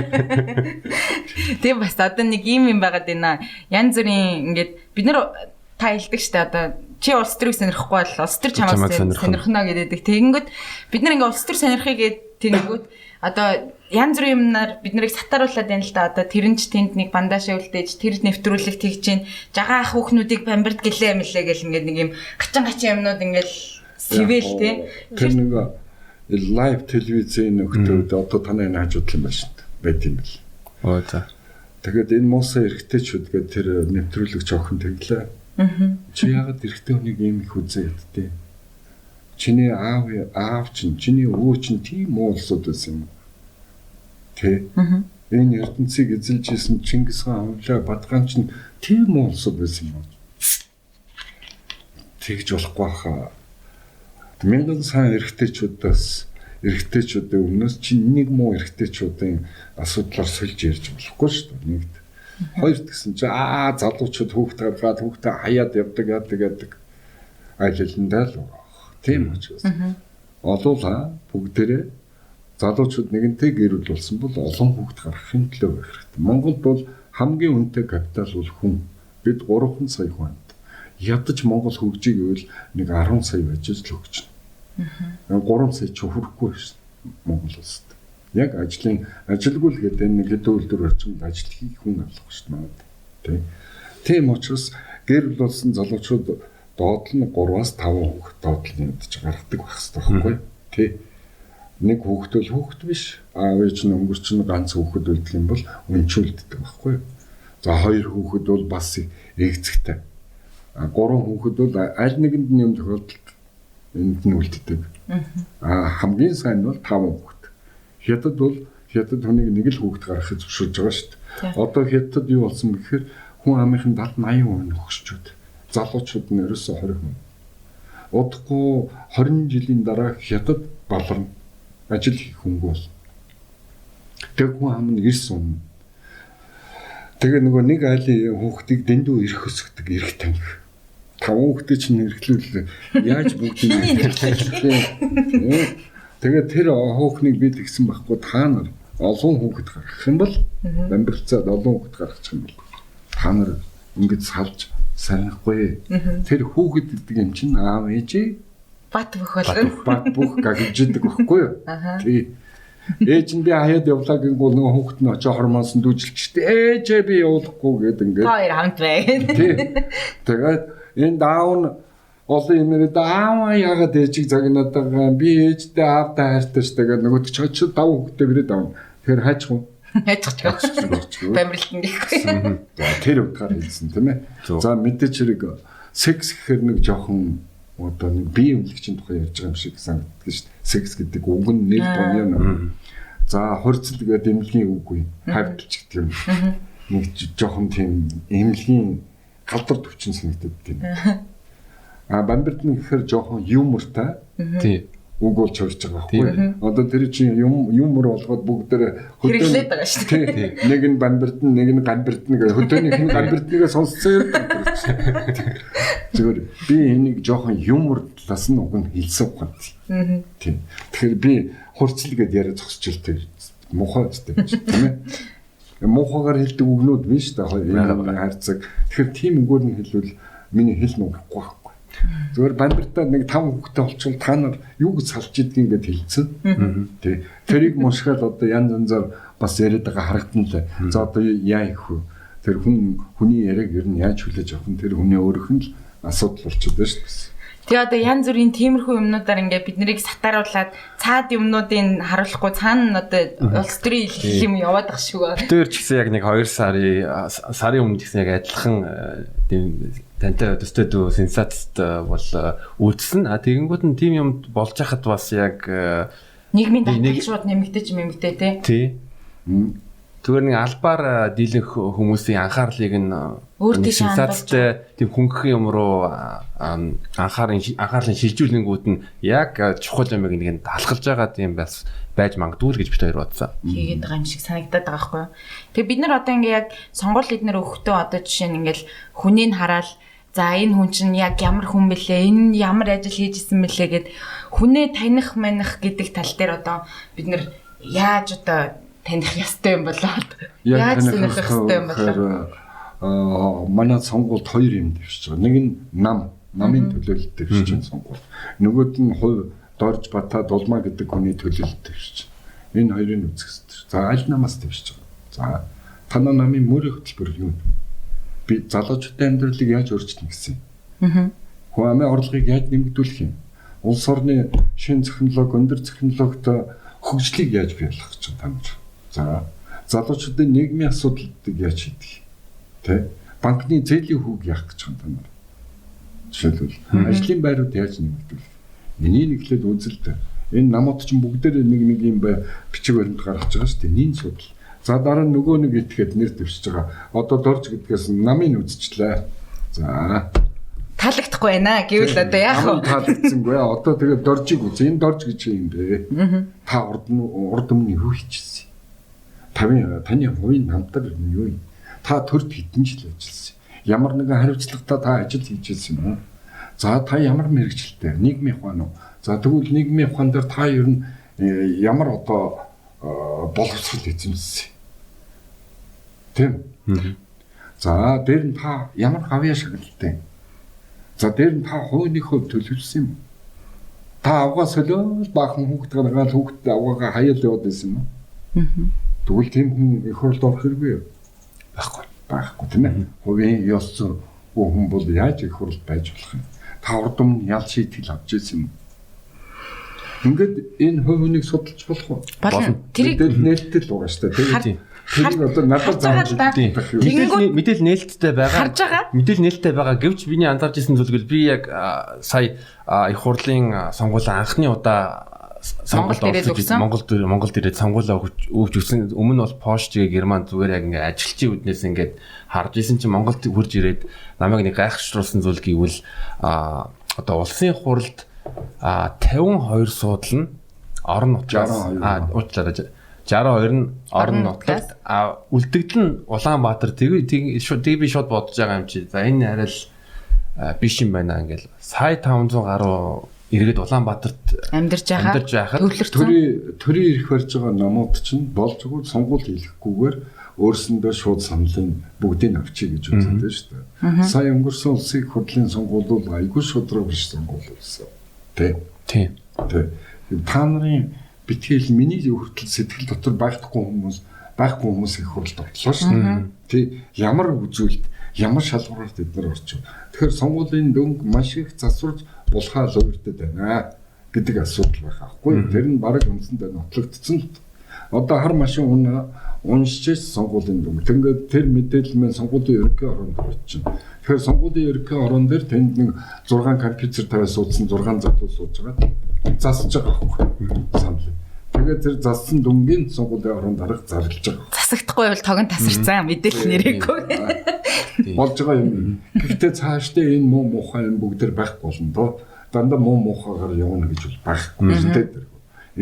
Тийм бас одоо нэг юм байгаад байна. Янз бүрийн ингээд бид нар та хэлдэг штэ одоо чи улс төрийг сонирхгүй бол улс төр чамаас сонирхно гэдэг. Тэгэнгүүт бид нар ингээд улс төр сонирхъя гэд тэгэнгүүт одоо янз бүрийн юмнаар бид нарыг сатааруулаад байна л да. Одоо тэрнч тэнд нэг бандашаа үлдээж тэр нэвтрүүлэг тэгж чинь жагаа ах хүүхнүүдийг бамбард гэлээ мэлээ гэл ингээд нэг юм гачин юмнууд ингээд сэвэл тий. Тэр нэг лайв телевизийн нөхдөд одоо танай энэ хажууд юм байна шүү дээ. Байт юм бэл. За. Тэгээд энэ муусаа эргэжтэйчүүд гэдэг тэр нэвтрүүлэг жоохон тэглээ. Чи яагаад эрэгтэй хүнийг ийм их үзээд яддээ? Чиний аав чинь, чиний өвөө чинь тийм уулсууд байсан юм. Тэ? Энэ ертөнцийг эзэлж исэн Чингис хаан, Хавлаа, Бадгаан чинь тийм уулсууд байсан юм. Тэгж болохгүй хаа. Мянган сайн эрэгтэйчүүдийн өмнөөс чи нэг муу эрэгтэйчүүдийн асуудлаар сольж ярьж болохгүй шүү дээ. Нэгд. Хоёрт гэсэн чи залуучууд хүүхдээ гаргаад хүүхдээ хаяад явдаг. Айлландаа л байгаа. Тийм учраас. Олоола бүгдээрээ залуучууд нэгэнтэй гэр бүл болсон бол олон хүүхд гаргахын төлөө байх хэрэгтэй. Монголд бол хамгийн үнэтэй капитал бол хүн. Бид 3 сая хүн. Ядаж Монгол хөгжиж гэвэл нэг 10 сая байж л хөгжинэ. 3 сая ч хүрэхгүй шин Монгол улсад. Яг ажилгүй л гэдэг энэ хэдэн үйлдвэр орчинд ажил хийх хүн алах шин байна. Тийм учраас гэр бүл болсон залуучууд доод нь 3-5 хүүхэд доотлон ядаж гаргадаг байх хэрэгтэй байхгүй. Тий. Нэг хүүхэд бол хүүхэд биш. Аав ээж нь өнгөрч нь ганц хүүхэд үлдэх юм бол өнчүүлдэг байхгүй. За 2 хүүхэд бол бас эгцэгтэй. 3 хүүхэд бол аль нэгэнд нэм тохиолдолд энд нь үлддэг. Хамгийн сайн нь бол 5 хүүхэд. Хятад бол хятад хүнийг нэг л хүүхэд гаргахыг зөвшөөрж байгаа шүү дээ. Одоо хятад юу болсон гэхээр хүн амынхын 70-80% хөгшчүүд. Залуучууд нь ерөөсөө 20%. Удахгүй 20 жилийн дараа хятад баларна. Ажил хийх хөнгө бол. Тэг хүн ам нь ирс юм. Тэгээ нөгөө нэг айлын хүүхдийг дэндүү ирэх өсгдөг ирэх танх. 5 хүүхдээ чинь хэрэглүүл яаж бүгдийг тэгээ тэр хүүхнийг бид гисэн байхгүй та нар олон хүүхэд гаргах юм бол бамбарцаад олон хүүхэд гаргачих юм бол та нар ингэж салж санахгүй. Тэр хүүхэд гэдэг юм чинь аав ээжээ бат бүх болгоо. Бат бүх гагжидэг байхгүй юу? Тий. Ээж нь би хаяад явлаа гэнгүүл нөгөө хүүхэд нь очоо хормоонсон дүүжилчтэй ээжээ би явуулахгүй гэдэг ингээд. Хоёр хамт бай. Тий. Тэгээд энэ даун олон юмроо дааваа яагаад ээжийг загнаад байгаа би ээжтэй аавтай хайртай ш тэгээд нөгөө ч дав хүүхдээ гэрээ давна. Тэгэхээр хайчих уу? Хайчих. Бамбарлтан гэхгүй. Тэр утгаар хэлсэн тийм ээ. За мэдээч хэрэг секс гэхээр нэг жоохон одоо нэг бие эмнэлэгчийн тухай ярьж байгаа юм шиг санагддаг шүү дээ. Секс гэдэг үг нь нэр томьёо юм. За хурцл гэдэг эмнэлгийн үгүй. Хавьдч гэдэг юм. Нэг жоохон тийм эмнэлгийн галдар төвчин санагддаг тийм. Бамбарт нь гэхээр жоохон юмортай. Тий. Үг болж орж байгаа байхгүй. Одоо тэр чинь юмор болгоод бүгдээр хэрэглээд байгаа шүү дээ. Нэг нь бамбарт нь нэг нь ганбарт нь гэх хөдөөнийх нь ганбартныгаа сонсцоо. Зүгээр би энийг жоохон юмор талаас нь уг нь хэлсэн ухаан. Тийм. Тэгэхээр би хурцл гэдээ яриа зогсож илтэй. Мухаа гэдэг тийм ээ. Мухагаар хэлдэг үгнүүд биш та хоёр хайрцаг. Тэгэхээр тийм үгээр нь хэлвэл миний хэл нүрэхгүй байхгүй. Зүгээр бамбартаа нэг 5 хүүхдээ олчвол та нар юу гэж салж идгийг ингээд хэлсэн. Тий. Тэрийг мушгаал одоо янз янзаар бас яриад байгаа харагдана лээ. За одоо яа их вэ? Тэр хүний яриаг ер нь яаж хүлээж авах нь тэр хүний өөрөх нь л асуудал болчиход байна шүү дээ. Тэгээ одоо янз бүрийн тиймэрхүү юмнуудаар ингээд бид нарыг сатааруулаад цаад юмнуудыг харуулахгүй цаана одоо улс төрийн хэлэх юм яваад ах шиг байна. Тэр ч гэсэн яг нэг 2 сарын өмнө гэсэн яг адилхан тийм тантай төстэй дүү сенсацт бол үйлдсэн. Тэгэнгүүт нь тим юм болж хахад бас яг нийгмийн давтал шууд нэмэгдэж тий. Тий. Зүгээр нэг албаар дийлэх хүмүүсийн анхаарлыг нь сенсацтай тийм хөнгөх юм руу анхаарлын шилжүүлэнгүүд нь яг чухал юмыг нэг нь талхалж байгаа тийм байж магадгүй л гэж бид хоёр бодсон. Хийгээд байгаа юм шиг санагдаад байгаа байхгүй юу. Тэгээ бид нар одоо ингээ яг сонгуул эднэр өгөхдөө одоо жишээ нь ингээл хүнийг хараад за энэ хүн чинь яг ямар хүн бэлээ, энэ ямар ажил хийж исэн бэлээ гэд хүнээ таних маних гэдэг тал дээр одоо бид нар яаж одоо таних ёстой юм болоод яаж таних ёстой юм болоо. Манай сонгуульд 2 юм дэвшиж байгаа. Нэг нь намын төлөөлөлт дэвшиж байгаа сонгуул. Нөгөөд нь хувь дорж батаа дулмаа гэдэг хүний төлөөлөлт дэвшиж байгаа. Энэ хоёрын үзэх хэрэгтэй. За аль намаас дэвшиж байгаа. За танаа намын мөрийн хөтөлбөр юу? Би залуучуудын амьдралыг яаж өөрчилнө гэсэн юм. Хүн амын орлогыг яаж нэмэгдүүлэх юм? Улс орны шинэ технологи, өндөр технологитой хөгжлийг яаж бий болгох гэж байна. За залуучуудын нийгмийн асуудлыг яаж шийдэх? Тэ банкны зээлийн хүүг яах гэж байна. Жишээлбэл ажлын байрууд яаж нэмэгдвэл энийг нэглээд үзэлтэй. Энэ намууд чинь бүгдээр нэг юм бичиг баримт гаргаж байгаа шүү дээ. Нин судал. За дараа нь нөгөө нэг этгээд нэр дэвшиж байгаа. Одоо дорж гэдгээс намын үзчихлээ. За таалагдахгүй байна гэвэл одоо яах вэ? Таалагдсангүй. Одоо тэгээд доржиг үз. Энэ дорж гэж юм бэ? Та урд өмнө юу хийчихсэн? Таны хувийн намтар юу юм? Та төрд хэдэн жил ажилласан? Ямар нэгэн хариуцлагатай та ажил хийжсэн юм уу? За та ямар мэрэгчлээ? Нийгмийн ухаан уу? За тэгвэл нийгмийн ухаан дээр та ер нь ямар одоо боловсрол эзэмссэн? Тэм. За дээр нь та ямар хавьяа шагналтай? За дээр нь та хувийн хувь төлөвлөсөн юм. Та авгаа солиод баахан хүүхд гаргаад хүүхд аваагаа хаяал яваад байсан юм. Тэгвэл тийм хүн их хурлд орох хэрэггүй юу? Байхгүй тийм ээ. Хувийн ёс зүйн хүн бол яаж их хурлд байж болох юм? Та урд өмнө ял шийтгэл авч ирсэн юм. Ингээд энэ хувийг судалж болох уу? Болно. Тэрийг нээлттэй л байгаа шүү дээ. Тэр одоо надад зааж мэдээл нээлттэй байгаа. Харж байгаа. Мэдээл нээлттэй байгаа. Гэвч биний анзаарч ирсэн зүйлгүй би яг сая их хурлын сонгуулийн анхны удаа сонгуульд Монголд ирээд сонгуулаа өгч өгсөн. Өмнө нь бол Польшчгээ Герман зүгээр яг ингээ ажилчийн үднээс ингээд харж исэн чинь Монголд хурж ирээд намайг нэг гайхшруулсан зүйл гэвэл одоо улсын хурлд 52 суудал нь орон нутгаас 62 нь орон нутгад үлдэгдэл нь Улаанбаатар би шууд бодож байгаа юм чи. За энэ арай л биш юм байна ингээл сая 500 гаруй иргэд Улаанбаатарт амьдарч байхад төрийн ирэх барьж байгаа намууд чинь болж өгвөл сонгуул хийхгүйгээр өөрсөндөө шууд саналын бүгдийг авчиг гэж үздэг шүү дээ. Сая өнгөрсөн улсын их хурлын сонгуул бол айгүй шудраг биш сонгуул болсон. Тийм. Та нарын битгэл миний хүртэл сэтгэл дотор байхгүй хүмүүс их хурлд орлоо шүү дээ. Тий. Ямар үзүүлэлт, ямар шалгуураар тэд нар орчих. Тэгэхээр сонгуулийн дөнгө маш их засварж булхаа луурдад байна гэдэг асуудал байх аахгүй. Тэр нь бараг үндсэндээ нотлогдсон л. Одоо хар машин уншиж сонгуулийн дөнгө. Тэгээд тэр мэдээлэл маань сонгуулийн ерөнхий оронд орчихно. Тэгэхээр сонгуулийн ерөнхий орон дээр тэнд нэг 6 компьютер тавиад суудсан 6 залуу сууж байгаа. Засаж байгаа аахгүй. Санал. Тэгээд тэр зассан дүнгийн сонгуулийн оронд дарга зарлж байгаа. Засагдахгүй бол тог нь тасарсан мэдээлэл нэрээгүй. Болж байгаа юм. Гэхдээ цаашдаа энэ муу мухай бүгдээр байх болно доо. Дандаа муу мухагаар явна гэж бол байхгүй шүү дээ.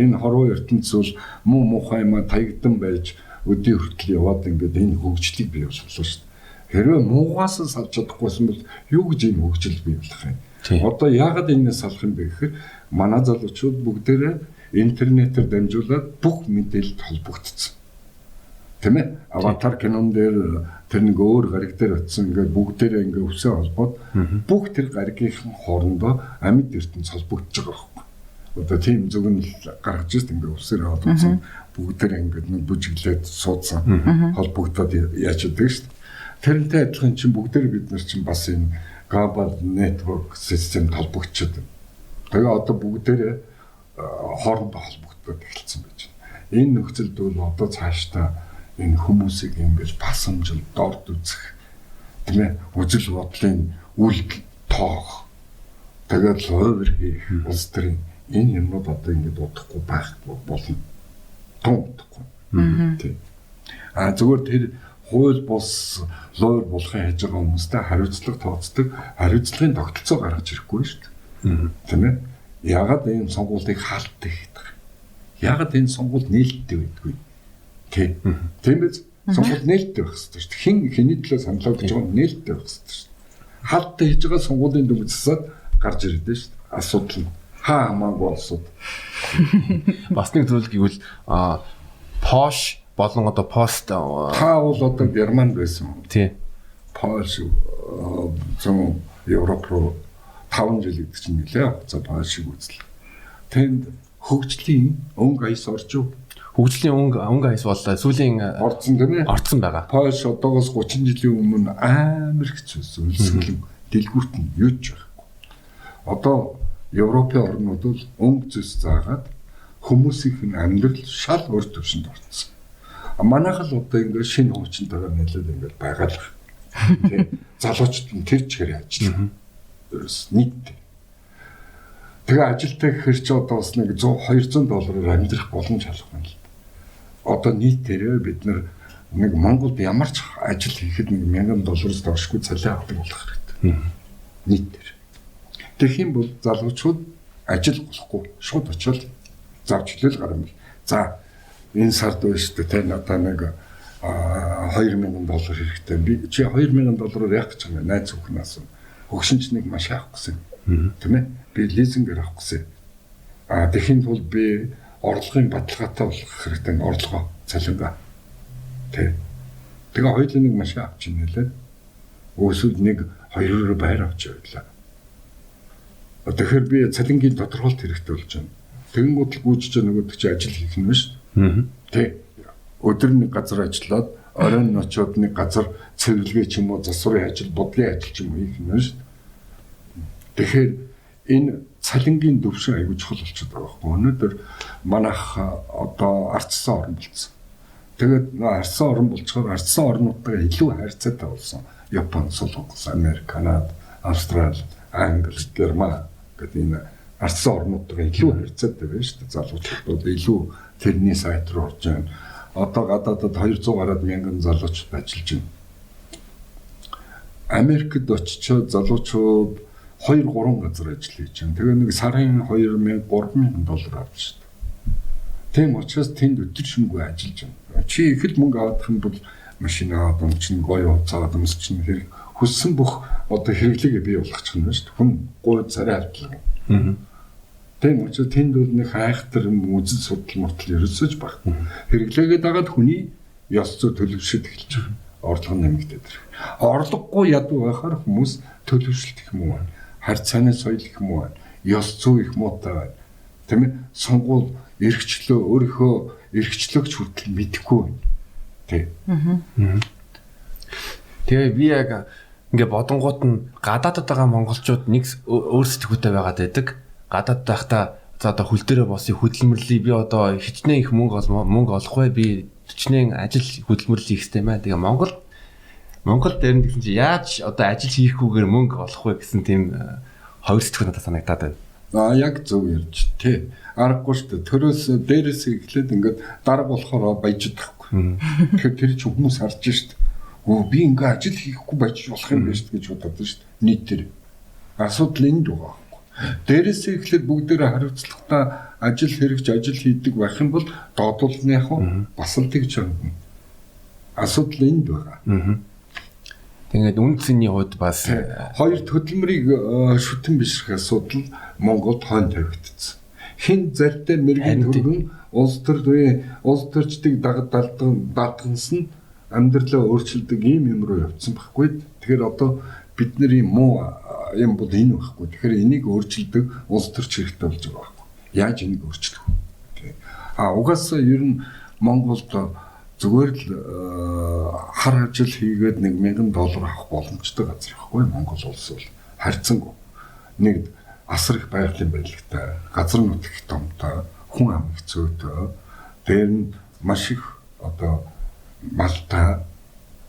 Энэ хорвоо ертөнцийн муу мухай маа таягдан байж өдөө хүртэл яваад ингээд энэ хөгжлийг бий болгосон шүү дээ. Хэрвээ муугаас салж чадахгүйсэн бол юу гэж энэ хөгжил бий болох юм? Одоо яагаад энэс салах юм бэ гэхээр манай залуучууд бүгдээрээ интернетээр дамжуулаад бүх мэдээлэлд холбогдсон. Тийм ээ? Аватар кинон дээр тэр нэг өөр гариг дээр очсон ингээд бүгдээрээ ингээд өвсөө холбоод бүх тэр гаригийнхан хоорондоо амьд ертөнц холбогдож байгаа байхгүй. Одоо тийм зөв нь гаргаж ирсэн ингээд өвсөөр холбогдсон бүгдээрээ ингээд нэг бүжиглээд суудсан холбогдоод яаж идэг шүү дээ. Тэрнтэй адилхан чинь бүгдээр бид нар чинь бас энэ global network system холбогдчиход байна. Тэгээ одоо бүгдээрээ хоорондоо холбогдоод эхэлсэн байж байна. Энэ нөхцөлд бол одоо цаашдаа энэ хүмүүсийг ингэж басамжил дорд үзэх тийм ээ үзэл бодлын үл тоох тэгээд хувир хийх улс төрийн энэ юмнууд одоо ингэж удахгүй байх болно. Томдохгүй. Тийм. Зүгээр тэр хууль бус луур болохын хийж байгаа хүмүүстэй хариуцлага тооцдог хариуцлагын тогтолцоо гаргаж ирэхгүй шүү дээ. Тийм ээ. Яагаад энэ сонгуулийг хаалттай хийдэг? Яагаад энэ сонгуул нээлттэй байдгүй? Тийм биз? Сонгуул нээлттэй байх хэрэгтэй шүү дээ. Хин хэний төлөө саналаа гэж байгаа нээлттэй байх хэрэгтэй шүү дээ. Хаалттай хийж байгаа сонгуулийн дүнг засаад гарч ирдэ шүү дээ. Асуудал нь хамаагүй асуудал. Бас нэг зүйл гэвэл Пош болон одоо пост та бол одоо Германд байсан. Тий. Польш зам Европ руу 5 жил гэдэг чинь нэлээ хугацаа Польшиг үзлээ. Тэнд хөгжлийн өнгө аяс орж юу? Хөгжлийн өнгө аяс бол сүүлийн орцсон тийм ээ. Орцсон байгаа. Польш одоогоос 30 жилийн өмнө амар хэцүүсэн үлсгэлэн дэлгүүрт нь юу ч байхгүй. Одоо Европын орнууд бол өнгө зүйс заагаад хүмүүсийн амьдрал шал өөр төвшөнд орцсон. Манайх л одоо ингээд шинэ хуучинтайгаар нэлээд ингээд байгаалах. Тийм залуучууд нь тэр чигээр ажиллана. нийт. Тэгээ ажилтаа гэхэр чи одоо бас нэг $100-200 амьдрах боломж халах юм л. Одоо нийтээрээ бид нэг Монголд ямар ч ажил хийхэд нэг $1000-аас доошгүй цалин авдаг болох хэрэгтэй. Нийтээр. Тэгэх юм бол залуучууд ажил болохгүй шууд очиод завч хэлэл гарна. За энэ сард байж тээ надаа нэг $2000 хэрэгтэй. Би чи $2000 яах гэж байна? Найз хүүхнээс хөгшинч нэг маш авах гэсэн. Тийм ээ? Би лизингээр авах гэсэн. Тэхийн тулд би орлогын баталгаатай болох хэрэгтэй. Орлогоо цалингаа. Тэ. Тэгээ хоёулаа нэг маш авч ийн нэлээ. Өсөд нэг 2-оор байр авч явлаа. Тэгэхээр би цалингийн тодорхойлт хэрэгтэй болж байна. Тэгэнгүүт л гүйж чаа нөгөөд чи ажил хийх нь шүү дээ. Тэ. Өдөр нэг газар ажиллаад оройн очиод нэг газар цэвэрлэгээ ч юм уу засварын ажил, бодлын ажил ч юм уу хийх нь шүү дээ. Тэгэхээр энэ цалингийн төвшин аягүй чухал болчиход байгаа байхгүй. Өнөөдөр манайх одоо ардсан орн болсон. Тэгээд ардсан орн болчоор ардсан орнуудтай илүү харьцаатай болсон. Япон, Солонгос, Америк, Канада, Австрали, Англи, Герман гэдэг энэ ардсан орнуудтай илүү харьцаатай байна шүү дээ. Залуучууд илүү тэрний сайт руу орж байна. Одоо гадаадад 200 гаруй мянган залуучууд ажиллаж байна. Америкт очичоод залуучууд 2-3 газар ажил хийж байна. Тэгээ нэг сарын $2,000-3,000 авч шүү дээ. Тийм учраас тэнд өдөр шөнөгүй ажиллаж байна. Чи их л мөнгө авах юм бол машин аваад өмчнө, гоё уцаад өмсчихнэ хэрэг хүссэн бүх одоо хэрэглэгээ бий болгочих нь шүү дээ. Хүн гой царай автлаа. Тийм учраас тэнд бол нэг хайхтар үзэл судал мөртөл ерөөсөж баг. Хэрэглээгээ дагаад хүний ёс зүй төлөвшөд эхэлж байгаа. Орлого нэмэгдээд ирэх. Орлогогүй ядуу байхаар хүмүүс төлөвшөлт их муу байна. Харь цааны соёл их муу байна. Ёс зүй их муутай байна. Тийм ээ? Сонгуул эрхчлөө өөрийнхөө эрхчлөгч хүртэл мэдэхгүй байна. Тийм. Тэгээ би яг ингээ бодонгууд нь гадаадд байгаа монголчууд нэг өөр сэтгүүтэй байгаад байдаг. Гадаад байхдаа за одоо хөл дээрээ босыг хөдөлмөрлөе би одоо хичнээн их мөнгө олохгүй би хичнээн ажил хөдөлмөрлөе хийх юм байна. Тэгээ Монгол дээр нь гэсэн чи яаж одоо ажил хийхгүйгээр мөнгө олох вэ гэсэн тийм хоёр сэтгүүр надад санагдаад байна. Яг зөв ярьж тий. Аргагүй шүү дээ. Төрөөс дээрээс эхлээд ингээд дарга болохоор баяждаг байхгүй. Тэгэхээр тэр чинь хүмүүс харж шүү дээ. Би ингээ ажил хийхгүй байж болох юм биш гэж бодоод шүү дээ. Нийтээр. Асуудал энд байгаа. Дээрээс эхлээд бүгдээрээ хариуцлагатай ажил хэрэгж ажил хийдэг байх юм бол доотлолны яг бас л тэгж байна. Асуудал энд байгаа. Тэгээд үн цэний хувьд бас хоёр хөдөлмөрийг шүтэн бишрэх асуудал Монголд хойно тавигдсан. Хин залтай мэрэгэн төргөн улс төрчдийг даатганс нь амьдралаа өөрчилдөг юм руу явцсан байхгүй. Тэгэхээр одоо бидний муу юм бол энэ байхгүй. Тэгэхээр энийг өөрчилдөг улс төрч хэрэгтэй болж байгаа байхгүй. Яаж энийг өөрчлөх вэ? Угаасаа ер нь Монголд зүгээр л хар ажил хийгээд $1,000 авах боломжтой газар ихгүй Монгол улс бол харьцангуй нэг асар их байгалийн барилгатай газар нутаг их томтой хүн ам их зүйтэй дээр нь маш их одоо малтай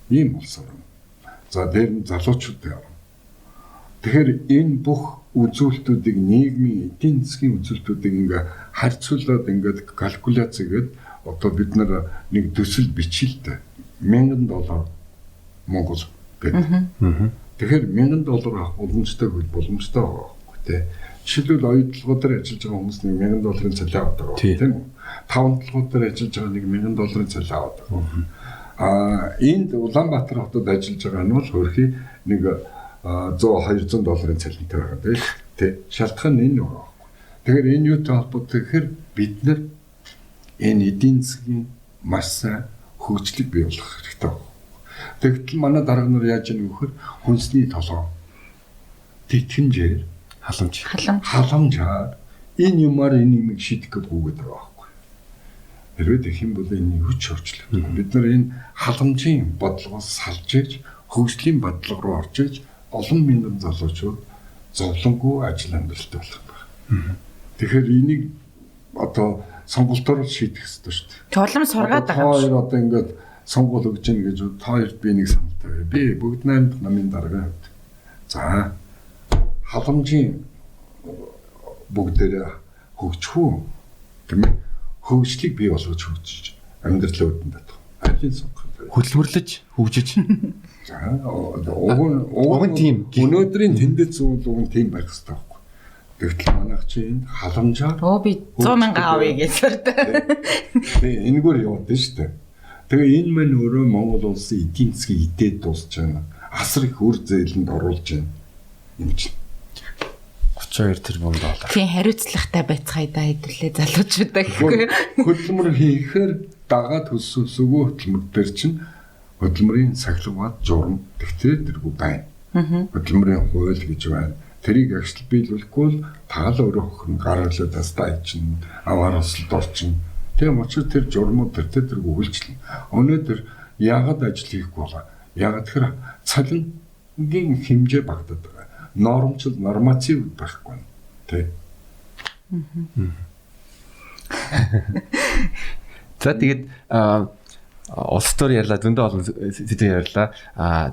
ийм улс орн. За дээр нь залуучууд явна. Тэгэхээр энэ бүх үзүүлэлтүүдийг нийгмийн эдийн засгийн үзүүлэлтүүдийг ингээ харьцуулаад ингээд калкуляц хийгээд одоо бид нэг төсөл бичилтэй $1,000 Монгол гэдэг. Тэгэхээр $1,000 авах боломжтой байгаа байхгүй тий. Жишээлбэл оюутлогоо дээр ажиллаж байгаа хүмүүс $1,000 цалин авдаг байна тийм үү? 5 толгой дээр ажиллаж байгаа $1,000 цалин авдаг. Энд Улаанбаатар хотод ажиллаж байгаа нь бол хөрхий нэг $100-200 цалинтай байгаа тий. Шалтгаан нь энэ байгаа байхгүй. Тэгэхээр энэ юутай холбоотой гэхээр бид нар энэ эдийн засгийн маш сайн хөгжлийг бий болгох хэрэгтэй байна. Тэгтэл манай дарга нар яаж яах вэ гэхээр хүнсний толгой, тэтгэмжээр халамжаар энэ юмар энэ юмыг шийдэх гээд байгаа байхгүй. Хэрвээ тэгэх юм бол энэ хүч орчлоо. Бид нар энэ халамжийн бодлогоос салж иж хөгжлийн бодлого руу орж иж олон мянган залуучууд зовлонгүй ажил амьдралтай болох байна. Тэгэхээр энийг одоо сонголтоор шийдэх хэрэгтэй шүү дээ. Чулам сургаад байгаа шүү. Одоо ингээд сонгол өгж гин гэж та хоёрт би нэг саналтай. Би бүгд 8 намын дарга. За халамжийн бүгдээр хөгжих үү? Тийм ээ. Хөгжлийг бий болгож хөгжиж амьдралаа үдэнд татах. Алийг сонгох. Хөдөлмөрлөж, хөгжиж. За уг нь тийм. Өнөөдрийн тенденц уг нь тийм байх хэрэгтэй байхгүй. Тэгтэл манайх чинь халамжаар би 100,000 авъя гэж сурдаг. Тэгээ энэгээр яваад шүү дээ. Тэгээ энэ мань өөрөө Монгол улсын эдийн засгийг идээд дуусч байна. Асар их үр зээлэнд оруулж байна. Юм чинь 32 тэрбум доллар. Тийм хариуцлагатай байцгаая да хэдүүлээ залуучуудаа гэхгүй. Хөдөлмөр хийхээр дагаад хөсөөгөө хөдөлмөр дээр чинь хөдөлмөрийн сахилгаваад журам тэгтээ дэргүй байна. Хөдөлмөрийн хууль гэж байна. Тэрийг ажил биелүүлэхгүй бол таал өөрөө хөрн гаргалаа тастай чинь аваар ослд орчин. Тийм учраас тэр журмууд тэр үйлчлэн. Өнөөдөр яагаад ажил хийхгүй байгаа? Яагаад тэгэхээр цалингийн хэмжээ багтаад байгаа. Нормчл норматив байхгүй нь тий. За тэгээд улс төр ярьлаа зөндөө олон сэдв ярьлаа.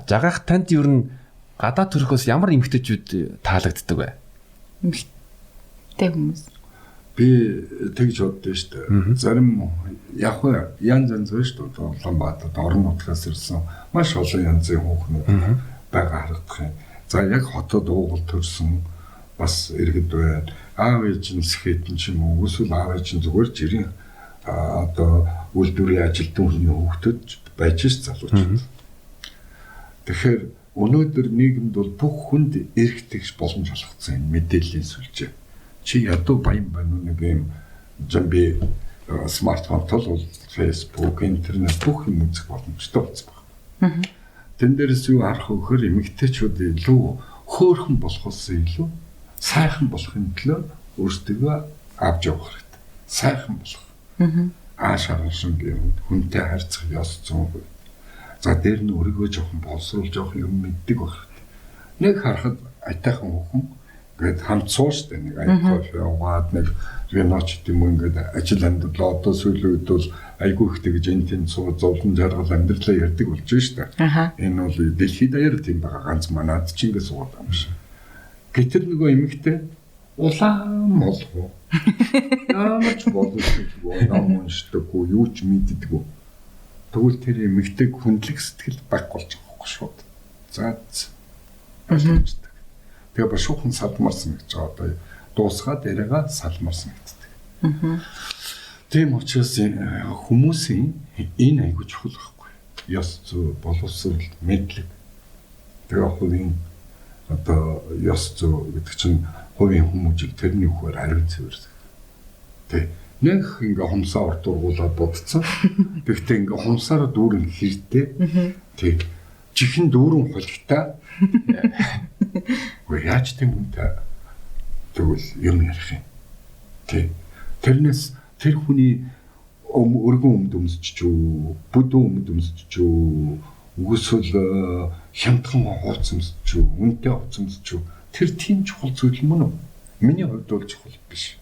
Жагаах танд ер нь гадаад төрхөөс ямар эмгтээчүүд таалагддаг вэ? Эмгтээ хүмүүс. Би тэгж боддоо шүү дээ. Зарим яг янз янз байна шүү дээ. Улаанбаатарт орон нутгаас ирсэн маш олон янзын хүүхнүүд байгаа харагдах юм. За яг хотод уугуул төрсөн бас иргэд байна. Аав ээж нь сэхэтэн ч юм уу эсвэл аав ээж нь зүгээр жирийн одоо үйлдвэрийн ажилтны хүний хүүхдүүд байж ш залуучууд. Тэгэхээр өнөөдөр нийгэмд бол бүх хүнд эрх тэгш боломж олгоцсон энэ мэдээллийн сүлжээ. Чи ядуу баян байна уу нэг юм зомби смартфон тол Facebook, интернет бүх юм үзэх боломжтой болсон байна. Тэн дээрээс юу харах вөхөр эмэгтэйчүүд илүү хөөрхөн болохоос илүү сайхан болохын төлөө өөрсдөө авч явах хэрэгтэй. Сайхан болох. Ааш харсан юм хүнтэй харьцах ёс зүйн. За дээр нь өөрийгөө жоохон боловсруулж явах юм мэддэг байх хэрэгтэй. Нэг харахад айтайхан хүн ингээд хамт сууштай нэг кофе уугаад нэг виноч гэм ингээд ажил амьдрал одоо сүүлийн үед бол айгүй ихтэй гэж энэ тийм зовлон жаргал амьдралаа ярьдаг болж байна шүү дээ. Энэ бол дэлхийд даяар тийм байгаа ганц манад ч ингээд суугаад байгаа юм шиг. Гэтэл нөгөө эмэгтэй улаан молгоо. Ямар ч боловсруулгүй, ном уншдаггүй, юу ч мэддэггүй. Тэгвэл тэр эмэгтэй хүндлэг сэтгэл байхгүй болж байгаа байхгүй шүү. За. Тэгээ ба шуухан салмарсан гэж байгаа одоо дуусгаад яриагаа салмарсан гэдэг. Тийм учраас хүмүүсийн энэ айгуу чухал байхгүй. Ёс зүй, боловсрол, мэдлэг. Тэгээ хувийн одоо ёс зүй гэдэг чинь хувийн хүмүүжил тэрний үхээр ариун цэвэр. Тэг. Нэг ингээ хумсаа урт ургуулаад бодцсон. Тэгтээ ингээ хумсаараа дүүрэн хэрдээ. Тэг. Чихэн дүүрэн хулигтай. Уу яаж тийм үнтэй тэгвэл юм ярих юм. Тэг. Тэрнээс тэр хүний өргөн өмд өмсч үү, бүдүүн өмд өмсч үү, үгүйсэл хямдхан хууц өмсч үү, үнтэй хууц өмсч үү, тэр тийм чухал зүйл мөн үү? Миний хувьд бол чухал биш.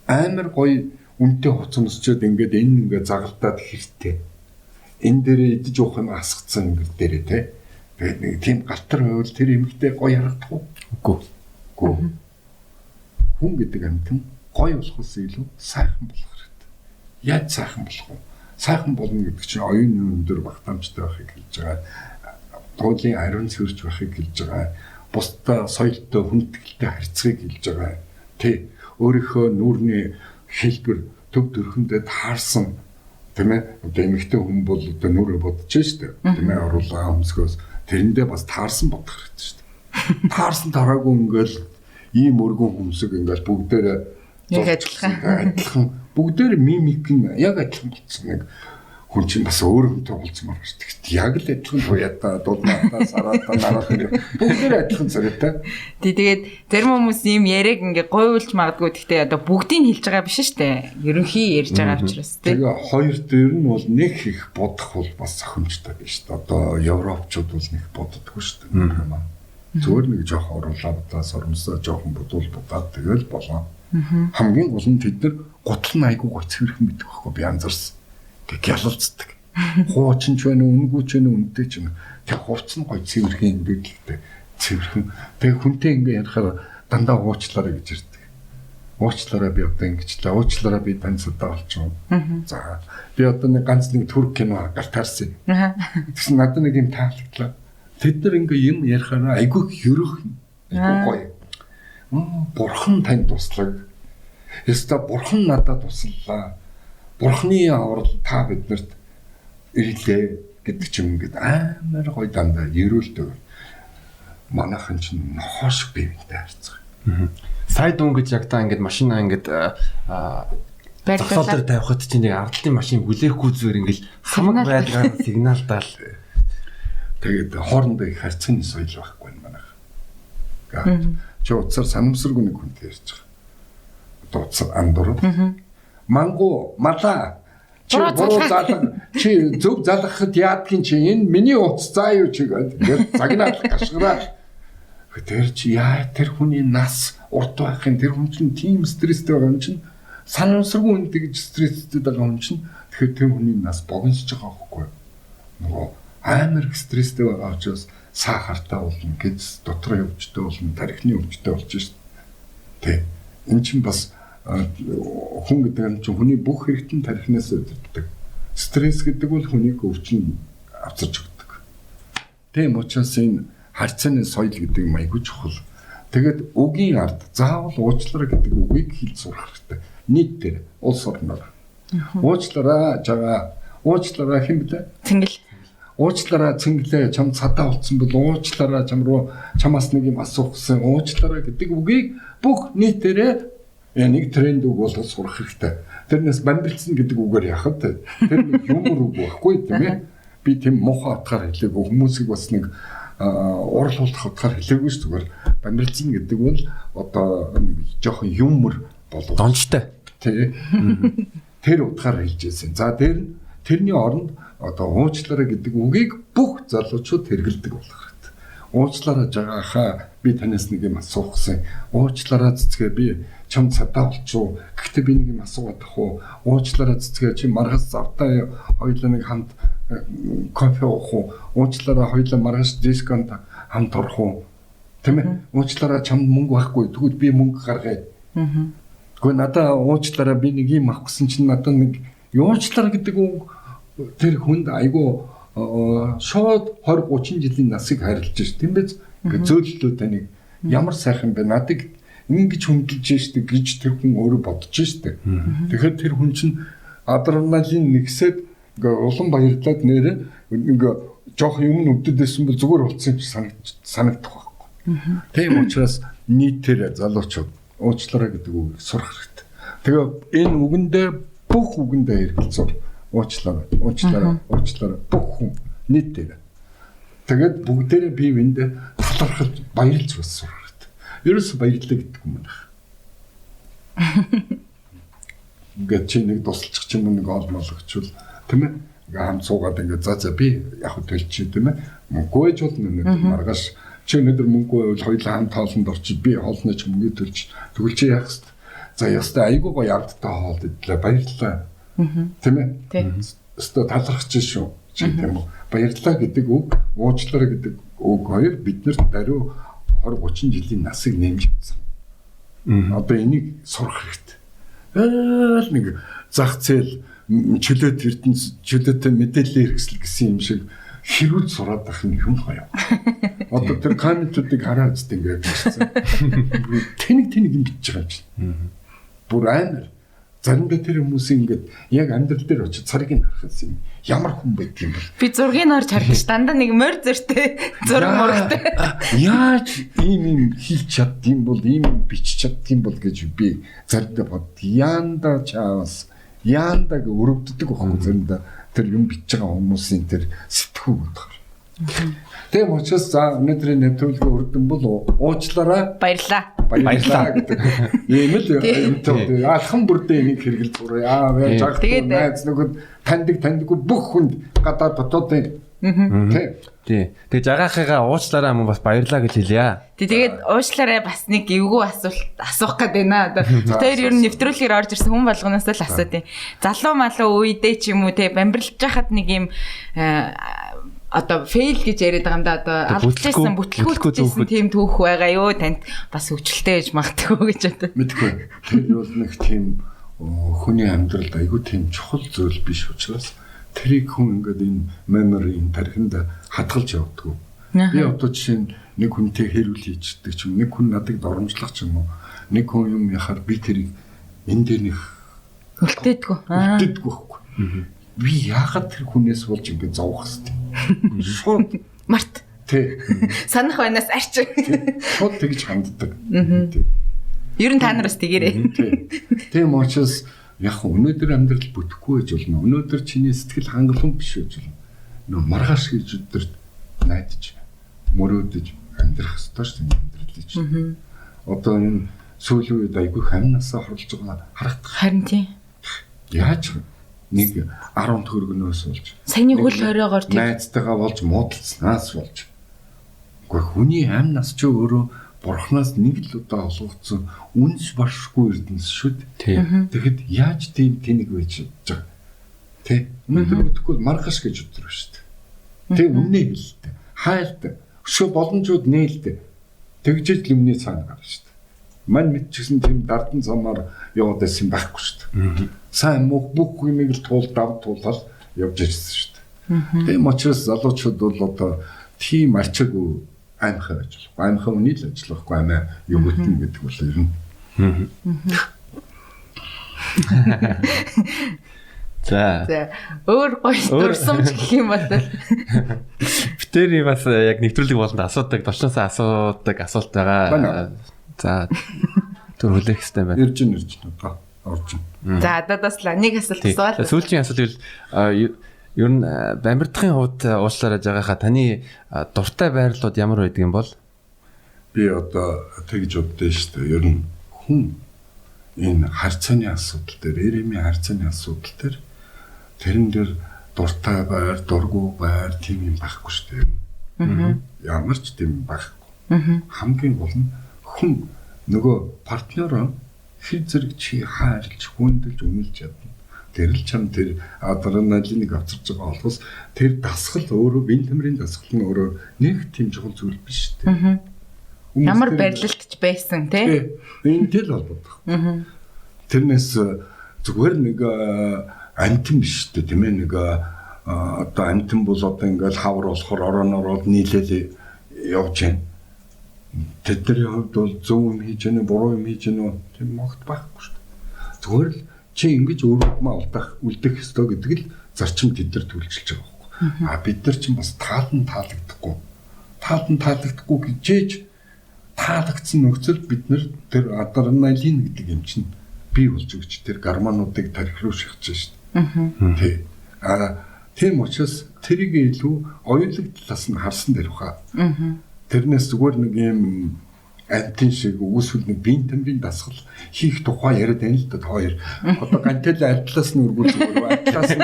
Амар гоё үнтэй хууц өмсчөөд ингээд энэ ингээд загалтаад хэрэгтэй. Энэ дээрээ идэж уух юм асгацсан ингээд дээрээ те. Тэгээд нэг тийм галтар байвал тэр эмэгтэй гоё харагдах уу? Үгүй. Хүн гэдэг амьтан гоё болохоос илүү сайхан болох хэрэгтэй. Яаж сайхан болох вэ? Сайхан болно гэдэг чинь оюуны өндөр багтаамжтай байхыг хэлж байгаа. Туулын ариун цэвэрч байхыг хэлж байгаа. Бусдаа соёлтой хүндэтгэлтэй харьцахыг хэлж байгаа. Тэ өөрийнхөө нүүрний хэлбэр төв төрхөндөө таарсан тийм ээ одоо эмэгтэй хүн бол одоо нүрээ бодож штэ тийм ээ оруулаа өмсгөөс тэрэндээ бас таарсан бодох хэрэгтэй штэ. Таарсан тараагүй ингээл ийм өргөн хүмсэг ингээл бүгдээрээ яг адилхан бүгдээр мимик нь яг адилхан болсон нэг хүн чинь бас өөр хүнтэй уулзмаар байна. Тэгт яг л адилхан туяатаа дулмаатаа сараатаа нарах бүгдээр адилхан царайтай. Тэгээд зарим хүмүүс ийм яриаг ингээ гойвуулж магадгүй гэхдээ одоо бүгдийг хэлж байгаа биш шүү дээ. Ерөнхий ярьж байгаа учраас тийм. Тэгээ хоёр дээр нь бол нэг их бодох бол бас зохимжтой биш шүү дээ. Одоо европчууд бол нэг боддоггүй шүү дээ. Зүгээр нэг жоох оруулаад сормсоо жоохон бодвол будаад тэгэл болоо. Хамгийн гол нь тэд нар гутал нь айгүй гоцхирхэн мэддэг байхгүй би анзаарсан. Тэг гялалцдаг. Хуучин ч байна уу, үнгүй ч байна уу, үнэтэй ч байна. Тэг хувц нь гоё цэвэрхэн юм билэгтэй. цэвэрхэн. Тэгээ хүнтэй ингээ ярихаар дандаа уучлаарай гэж ирдэг. Уучлаарай би одоо ингэчлээ. Уучлаарай би тань судаа болчихсон. За би одоо нэг ганц нэг түрк кино галтаарсан. Тэгсэн надад нэг юм таалагдлаа. Тэд нар ингээ юм ярихаар айгүй хөрөх. Айгүй гоё. Бурхан танд туслаг. Яста бурхан надад туслалаа. Бурханы аврал та биднэрт ирлээ гэдэг ч юм ингээд амар гоё дандаа ерөөлдөг. Манайхан ч нохоош бивэнтэй харцгаа. Сайд өнгөж яг та ингээд машинаа ингээд зогсоол дээр тавихад чинь нэг ардтын машин хүлээхгүй зүгээр ингээд хамаг байдлаар сигналдаал. Тэгээд хоорондоо их харьцаны соёл байхгүй манайх. Чи утсаар санамсаргүй нэг хүнтэй ярьж байгаа. Одоо утсаар андуурал. Мангу мала чи буруу залах чи зөв залгахад яадгийн чи энэ миний утас заа юу чи гэдэг загнаал гашгараа. Тэр чи яа тэр хүний нас урт байхын тэр хүн чинь тийм стресстэй байгаа юм чинь санамсаргүй үнтэй гэж стресстэй байгаа юм чинь тэгэхээр тэр хүний нас богиносж байгаа байхгүй. Нөгөө амар их стресстэй байгаа учраас сахартай болно гэж дотроо өвчтэй болно тархины өвчтэй болж шít. Тэ эн чинь бас хүн гэдэг нь чинь хүний бүх хэрэгтэн тархинаас үүддэг. Стресс гэдэг бол хүнийг өвчин авчирч өгдөг. Тийм учраас энэ харьцааны соёл гэдэг юм айгүй чухал. Тэгээд үгийн ард заавал уучлаарай гэдэг үгийг хэлж сурах хэрэгтэй. Нийтээр улс орноор. Уучлаарай жагаа. Уучлаарай хэм блэ? Цэнгэл. Уучлаарай цэнгэлээ чам цадаа болцсон бол уучлаарай чам руу чамаас нэг юм асуухсан. Уучлаарай гэдэг үгийг бүх нийтээрээ нэг тренд үг болгож сурах хэрэгтэй. Тэрнээс бамбилцсан гэдэг үгээр яхад тэр нэг юмр үг байхгүй тийм ээ. Би тийм муухай утгаар хэлээг хүмүүсийг бас нэг уурлуулах утгаар хэлээгүй ш зүгээр. Бамбилцсан гэдэг бол одоо нэг жоохон юмр болов. Дончтой. Тий. Тэр утгаар хэлжсэн. За тэрний оронд одоо уучлаарай гэдэг үгийг бүх залуучууд хэрэгэлдэг болох хэрэгтэй. Уучлаарай жагааха би танаас нэг юм асуухсан. Уучлаарай цэцгээ би чам цадаа болчихоо. Гэхдээ би нэг юм асуугаад ах уу? Уучлаарай цэцгээ чи маргас завтаа хоёулаа нэг хамт кофе уух уу? Уучлаарай хоёулаа маргас дисконт хамт орох уу? Тэ мэ? Уучлаарай чамд мөнгө байхгүй. Тэгвэл би мөнгө гаргая. Гэхдээ надаа уучлаарай би нэг юм авах гэсэн чинь надад нэг уучлаарай гэдэг үг тэр хүнд айгүй шууд 20 30 жилийн насыг харилж ш. Тийм биз? Ингээ зөөллөө тань ямар сайхан бэ? Надыг ингэж хүндэлж штэ гэж тэр хүн өөрөө бодож штэ. Тэгэхээр тэр хүн чинь адреналин нэгсээд ингээ улам баярлаад нэрээ ингээ жоох юм өвдөдөөсөн бол зүгээр болцсон ч санагдах байхгүй. Тийм учраас нийтээр залуучууд уучлаарай гэдэг үгийг сурах хэрэгтэй. Тэгээ энэ үгэндээ бүх үгэндээ хэрэгэлцүү. Уучлаарай бүх хүн нийтээр. Тэгээд бүгдээрээ бие биендээ талархаж баярлж бас сурах хэрэгтэй. Ерөөсөө баярлалаа гэдэг юм байна. Ингээд чи нэг тусалчих юм нэг олмоолгочвол тийм ээ. Ингээ хамт суугаад ингээ за би яг төлчих тийм ээ. Мөнгөө ч бол нэг маргааш чи өнөөдөр мөнгөө бол хоёулаа хамт хоолнд орчих би хоолны ч мөнгө төлж тэгвэл чи яах вэ? За ястаа айгуу гоё явдтай хоол идлээ баярлалаа. Тийм ээ. Тийм. Өстө талархаж шүү. Чи тийм үү? Баярлалаа гэдэг үг, уучлаарай гэдэг үг хоёр биднэрт даруй 20 30 жилийн насыг нэмж авсан. Одоо энийг сурах хэрэгтэй. Нэг зах зээл чөлөөт эрдэнэс чөлөөтэй мэдээллийн хэрэгсэл гэсэн юм шиг хэрүүл сураад ах юм гоё. Одоо тэр комментуудыг хараад зү ингээд бичсэн. Тэнийг юм бичиж байгаа юм чинь. Бүр амар. Заримдаа тэр хүмүүсийн ингээд яг амьдрал дээр очиж царийг нь харах юм. Ямар хүн байд юм бэ? Би зургийг харж харах ш. Дандаа нэг морь зөртэй зураг мурагтай. Яаж ийм хийх чаддсан бол ийм бичиж чаддсан бол гэж би заримдаа бод. Яанда чаавас яандаг өрөвддөг байхгүй заримдаа тэр юм бичиж байгаа хүмүүсийн тэр сэтгүү бодохоор. Тийм учраас за өнөөдрийн нэвтрүүлгээ өргөдөн бол уучлаарай. Баярлалаа гэдэг. Ийм л юм. Алхан бүрдээ энийг хэрэгэл зураа. Жагт найз нөгөө таньдаггүй бүх хүнд гадаад дотоодын. Тий. Тэгээ жагаахыгаа уучлаарай мөн бас баярлалаа гэж хэлье. Тэгээд уучлаарай бас нэг эвгүй асуух гээд байна. Тэр ер нь нэвтрүүлгээр орж ирсэн хүн болгоноос л асуудیں۔ Залуу малуу үедээ ч юм уу те бамбарлаж хахад нэг юм одоо fail гэж яриад байгаа юм да одоо алдчихсан бүтлгүүлчихсэн тийм түүх байгаа юу танд бас өвчлөлтэй гэж магтгүй гэж одоо мэдгүй тэр бол нэг тийм хүний амьдралд айгүй тийм чухал зүйл биш учраас тэрийг хүн ингээд энэ memory-ийн тархинд хадгалж явдаг. Би одоо жишээ нь нэг хүнтэй хэрүүл хийчихдэг ч юм нэг хүн надад доромжлох ч юм уу нэг хүн юм яхаар би тэрийг энэ дээр нэг үлдээдгүй байхгүй. Би яагаад тэр хүнээс болж ингээд зовох хэвтэй. Шууд март. Тэ. Санах байнаас арч. Шууд тэгж ханддаг. Ер нь та нараас тэгэрээ. Тийм учраас яг өнөөдөр амьдрал бүтэхгүй байж болно. Өнөөдөр чиний сэтгэл хангалуун биш байж болно. Нөө маргааш гэж өдөр найдаж мөрөөдөж амьдрах ёстой шүү дээ амьдралыг чинь. Одоо энэ сүүлийн үед айгүй хамнасаа хорлож байгаа харагдах. Харин тийм. Яаж нэг 10 төгрөгнөөс болж саяны хөл хоройгоор тийм найзтайгаа болж муудалцснаас болж. Гэхдээ хүний амнаас ч өөрөө бурхнаас нэг л удаа олгогдсон үнс баршгүй эрдэнэс шүү дээ. Тэгэхэд яаж тийм тэнэг байж байгаа. Тэ? Өнөөдөр өдөхгүй маргааш гэж өдөр шүү дээ. Тэ үнэ хэлдэг. Хайлтдаг. Өшөө боломжууд нээлтдэг. Тэгжиж л өмнө цаана гарна шүү дээ. Мань мэдчихсэн тийм дардан замаар яваад байсан байхгүй шүү дээ. Сайн бүх юмыг л туулаад явж ирсэн шүү дээ. Тийм учраас залуучууд бол одоо тийм ачаагүй аймхаа байж болох. Аймхаа үний л ажиллахгүй амиа юу гүтэн гэдэг бол ер нь. За. Өөр гоё дурсамж гэх юм бол битэрий бас яг нэвтрүүлэг болонд асуудаг, долчноосаа асуудаг асуулт байгаа. За. Түр хүлээх хэрэгтэй байна. Ирж одоо орж. За ададаас л нэг асуулт асуувал. Сүүлийн асуулт бол ер нь бамирдахын хувьд уучлаарай жагаахаа таны дуртай байрлууд ямар байдаг юм бол? Би одоо тэгж боддоо шүү дээ. Ер нь хүн энэ харьцааны асуудал дээр, эрэмийн харьцааны асуудал дээр тэрэн дээр дуртай байр, дургүй байр тийм юм байхгүй шүү дээ. Ямар ч тийм байхгүй. Хамгийн гол нь хүн нөгөө партнероо хэр зэрэг чи хайрлж, хүндэлж, үнэлж чадна. Тэр л чам тэр адреналиныг авчирж байгаа болохоос тэр дасгал өөрөө бие тамирын дасгал нь өөрөө нэг тийм чухал зүйл биш үү? Ямар барилтч байсан тий? Энэ тэл холбоотой. Тэрнээс зүгээр нэг амтэн биш үү тийм ээ нэг одоо амтэн бол одоо ингээл хавар болохоор орон ороод нийлээд явж байна. Тэдний хувьд бол зөв юм хийж гэнэ, буруу юм хийж гэнэ тийм могт байхгүй шүү дээ. Зүгээр л чи ингэж өөрөөдмөө үлдэх ёстой гэдэг л зарчим тэднэр төлөвлөж байгаа байхгүй. А бид нар чинь бас таалагдахгүй. Таалагдахгүй гэжээж таалагдсан нөхцөл бид нар тэр адреналин гэдэг юм чинь бий болж өгч тэр гормонуудыг тархи руу шахаж шүү дээ. Тийм учраас тэрийг илүү оюутлаг талаас нь харсан дээр баха. Тэрнээс зүгээр нэг юм антин шиг үүсвэл нэг бие тамирын дасгал хийх тухай яриад байна л да хоёр. Одоо гантел алтлаас нь үргүүл зүгээр алтлаас нь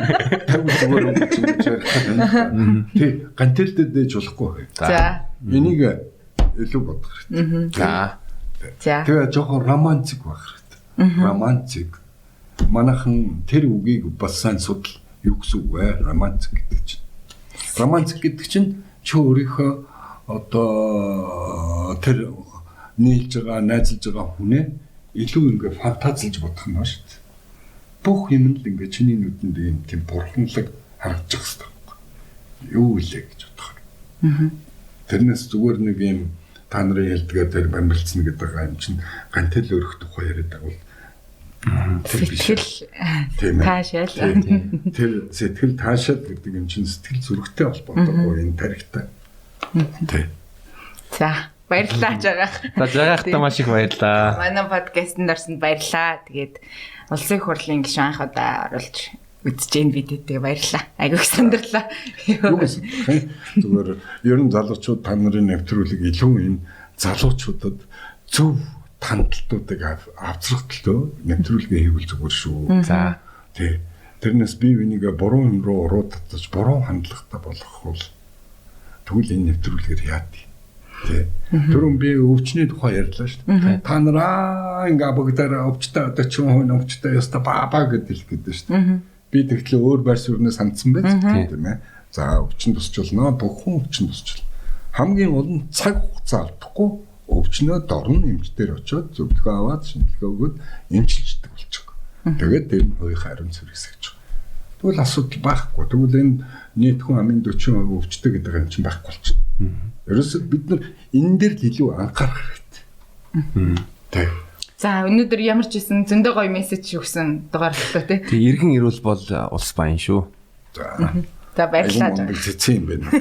тавь зүгээр үргүүл яриад. Тий, гантелдэд дэж болохгүй. За. Энийг илүү бодох хэрэгтэй. За. Тэгээ жоохон романтик байх хэрэгтэй. Романтик. Манайхан тэр үгийг бас сайн судал юу гэсэн үг вэ? Романтик гэдэг чинь. Романтик гэдэг чинь чи өөрийнхөө одоо тэр нийлж байгаа, найзалж байгаа хүнээ илүү ингээ фантазилж бодох нь шүү дээ. Бүх юм л ингээ чиний нүдэнд ийм тийм бурханлаг харагдчих хэвээр. Юу илээ гэж бодох. Тэрнээс зүгээр нэг ийм та нарын ялдгаа тэр бамбилцна гэдэг юм чинь гантел өрөх тухай яриад байгаа бол сэтгэл таашаал. Тэр сэтгэл таашаал гэдэг юм чинь сэтгэл зүрхтэй холбоотой энэ тарихтай. За баярлалаа жагаах. За жагаахтаа маш их баярлалаа. Манай подкастэнд орсонд баярлалаа. Тэгээд улсын их хурлын гишүүн анх удаа оруулж үзэж ийн видеотэй баярлалаа. Айгүйх сандралаа. Зүгээр ер нь залуучууд та нарын нэвтрүүлэг илүү энэ залуучуудад зөв хандлтуудыг авчрахтал нэвтрүүлгээ хийвэл зүгээр шүү. За тий. Тэрнээс бие бинийгээ буруу юм руу уруу татаж буруу хандлагатай болгох бол тэгвэл энэ нэвтрүүлгээр яад. Тий. Түрүүн би өвчний тухай ярьлаа шүү дээ. Та нараа ингээ бүгдээрээ өвчтэй одоо ч юм уу өвчтэй яста баба гэдэг л гэдэг шүү дээ. Би тэгэхээр өөр байр суурнаас хандсан байж тийм ээ. За өвчин тусчлаа, бүхэн өвчин тусчлаа. Хамгийн гол нь цаг хугацаа алдахгүй өвчнөө дорн эмчтэр очиод зөвлөгөө аваад шинжилгээ өгөөд эмчилждэг болчихог. Тэгээд тэр нь хоёрын хариун зэрэгс гэж. Тэгвэл асуудал байхгүй. Тэгвэл энэ нийт хүн амын 40% өвчтөг гэдэг юм чинь байхгүй болчихно. Ерөөсөө бид нар энэ дээр л илүү анхаарах хэрэгтэй. Тэг. За өнөөдөр ямар ч байсан зөндөө гоё мессеж өгсөн дугаарлалтай тий. Тэг иргэн ирүүл бол улс баян шүү. За. За баярлалаа. Цэцэн юм байна.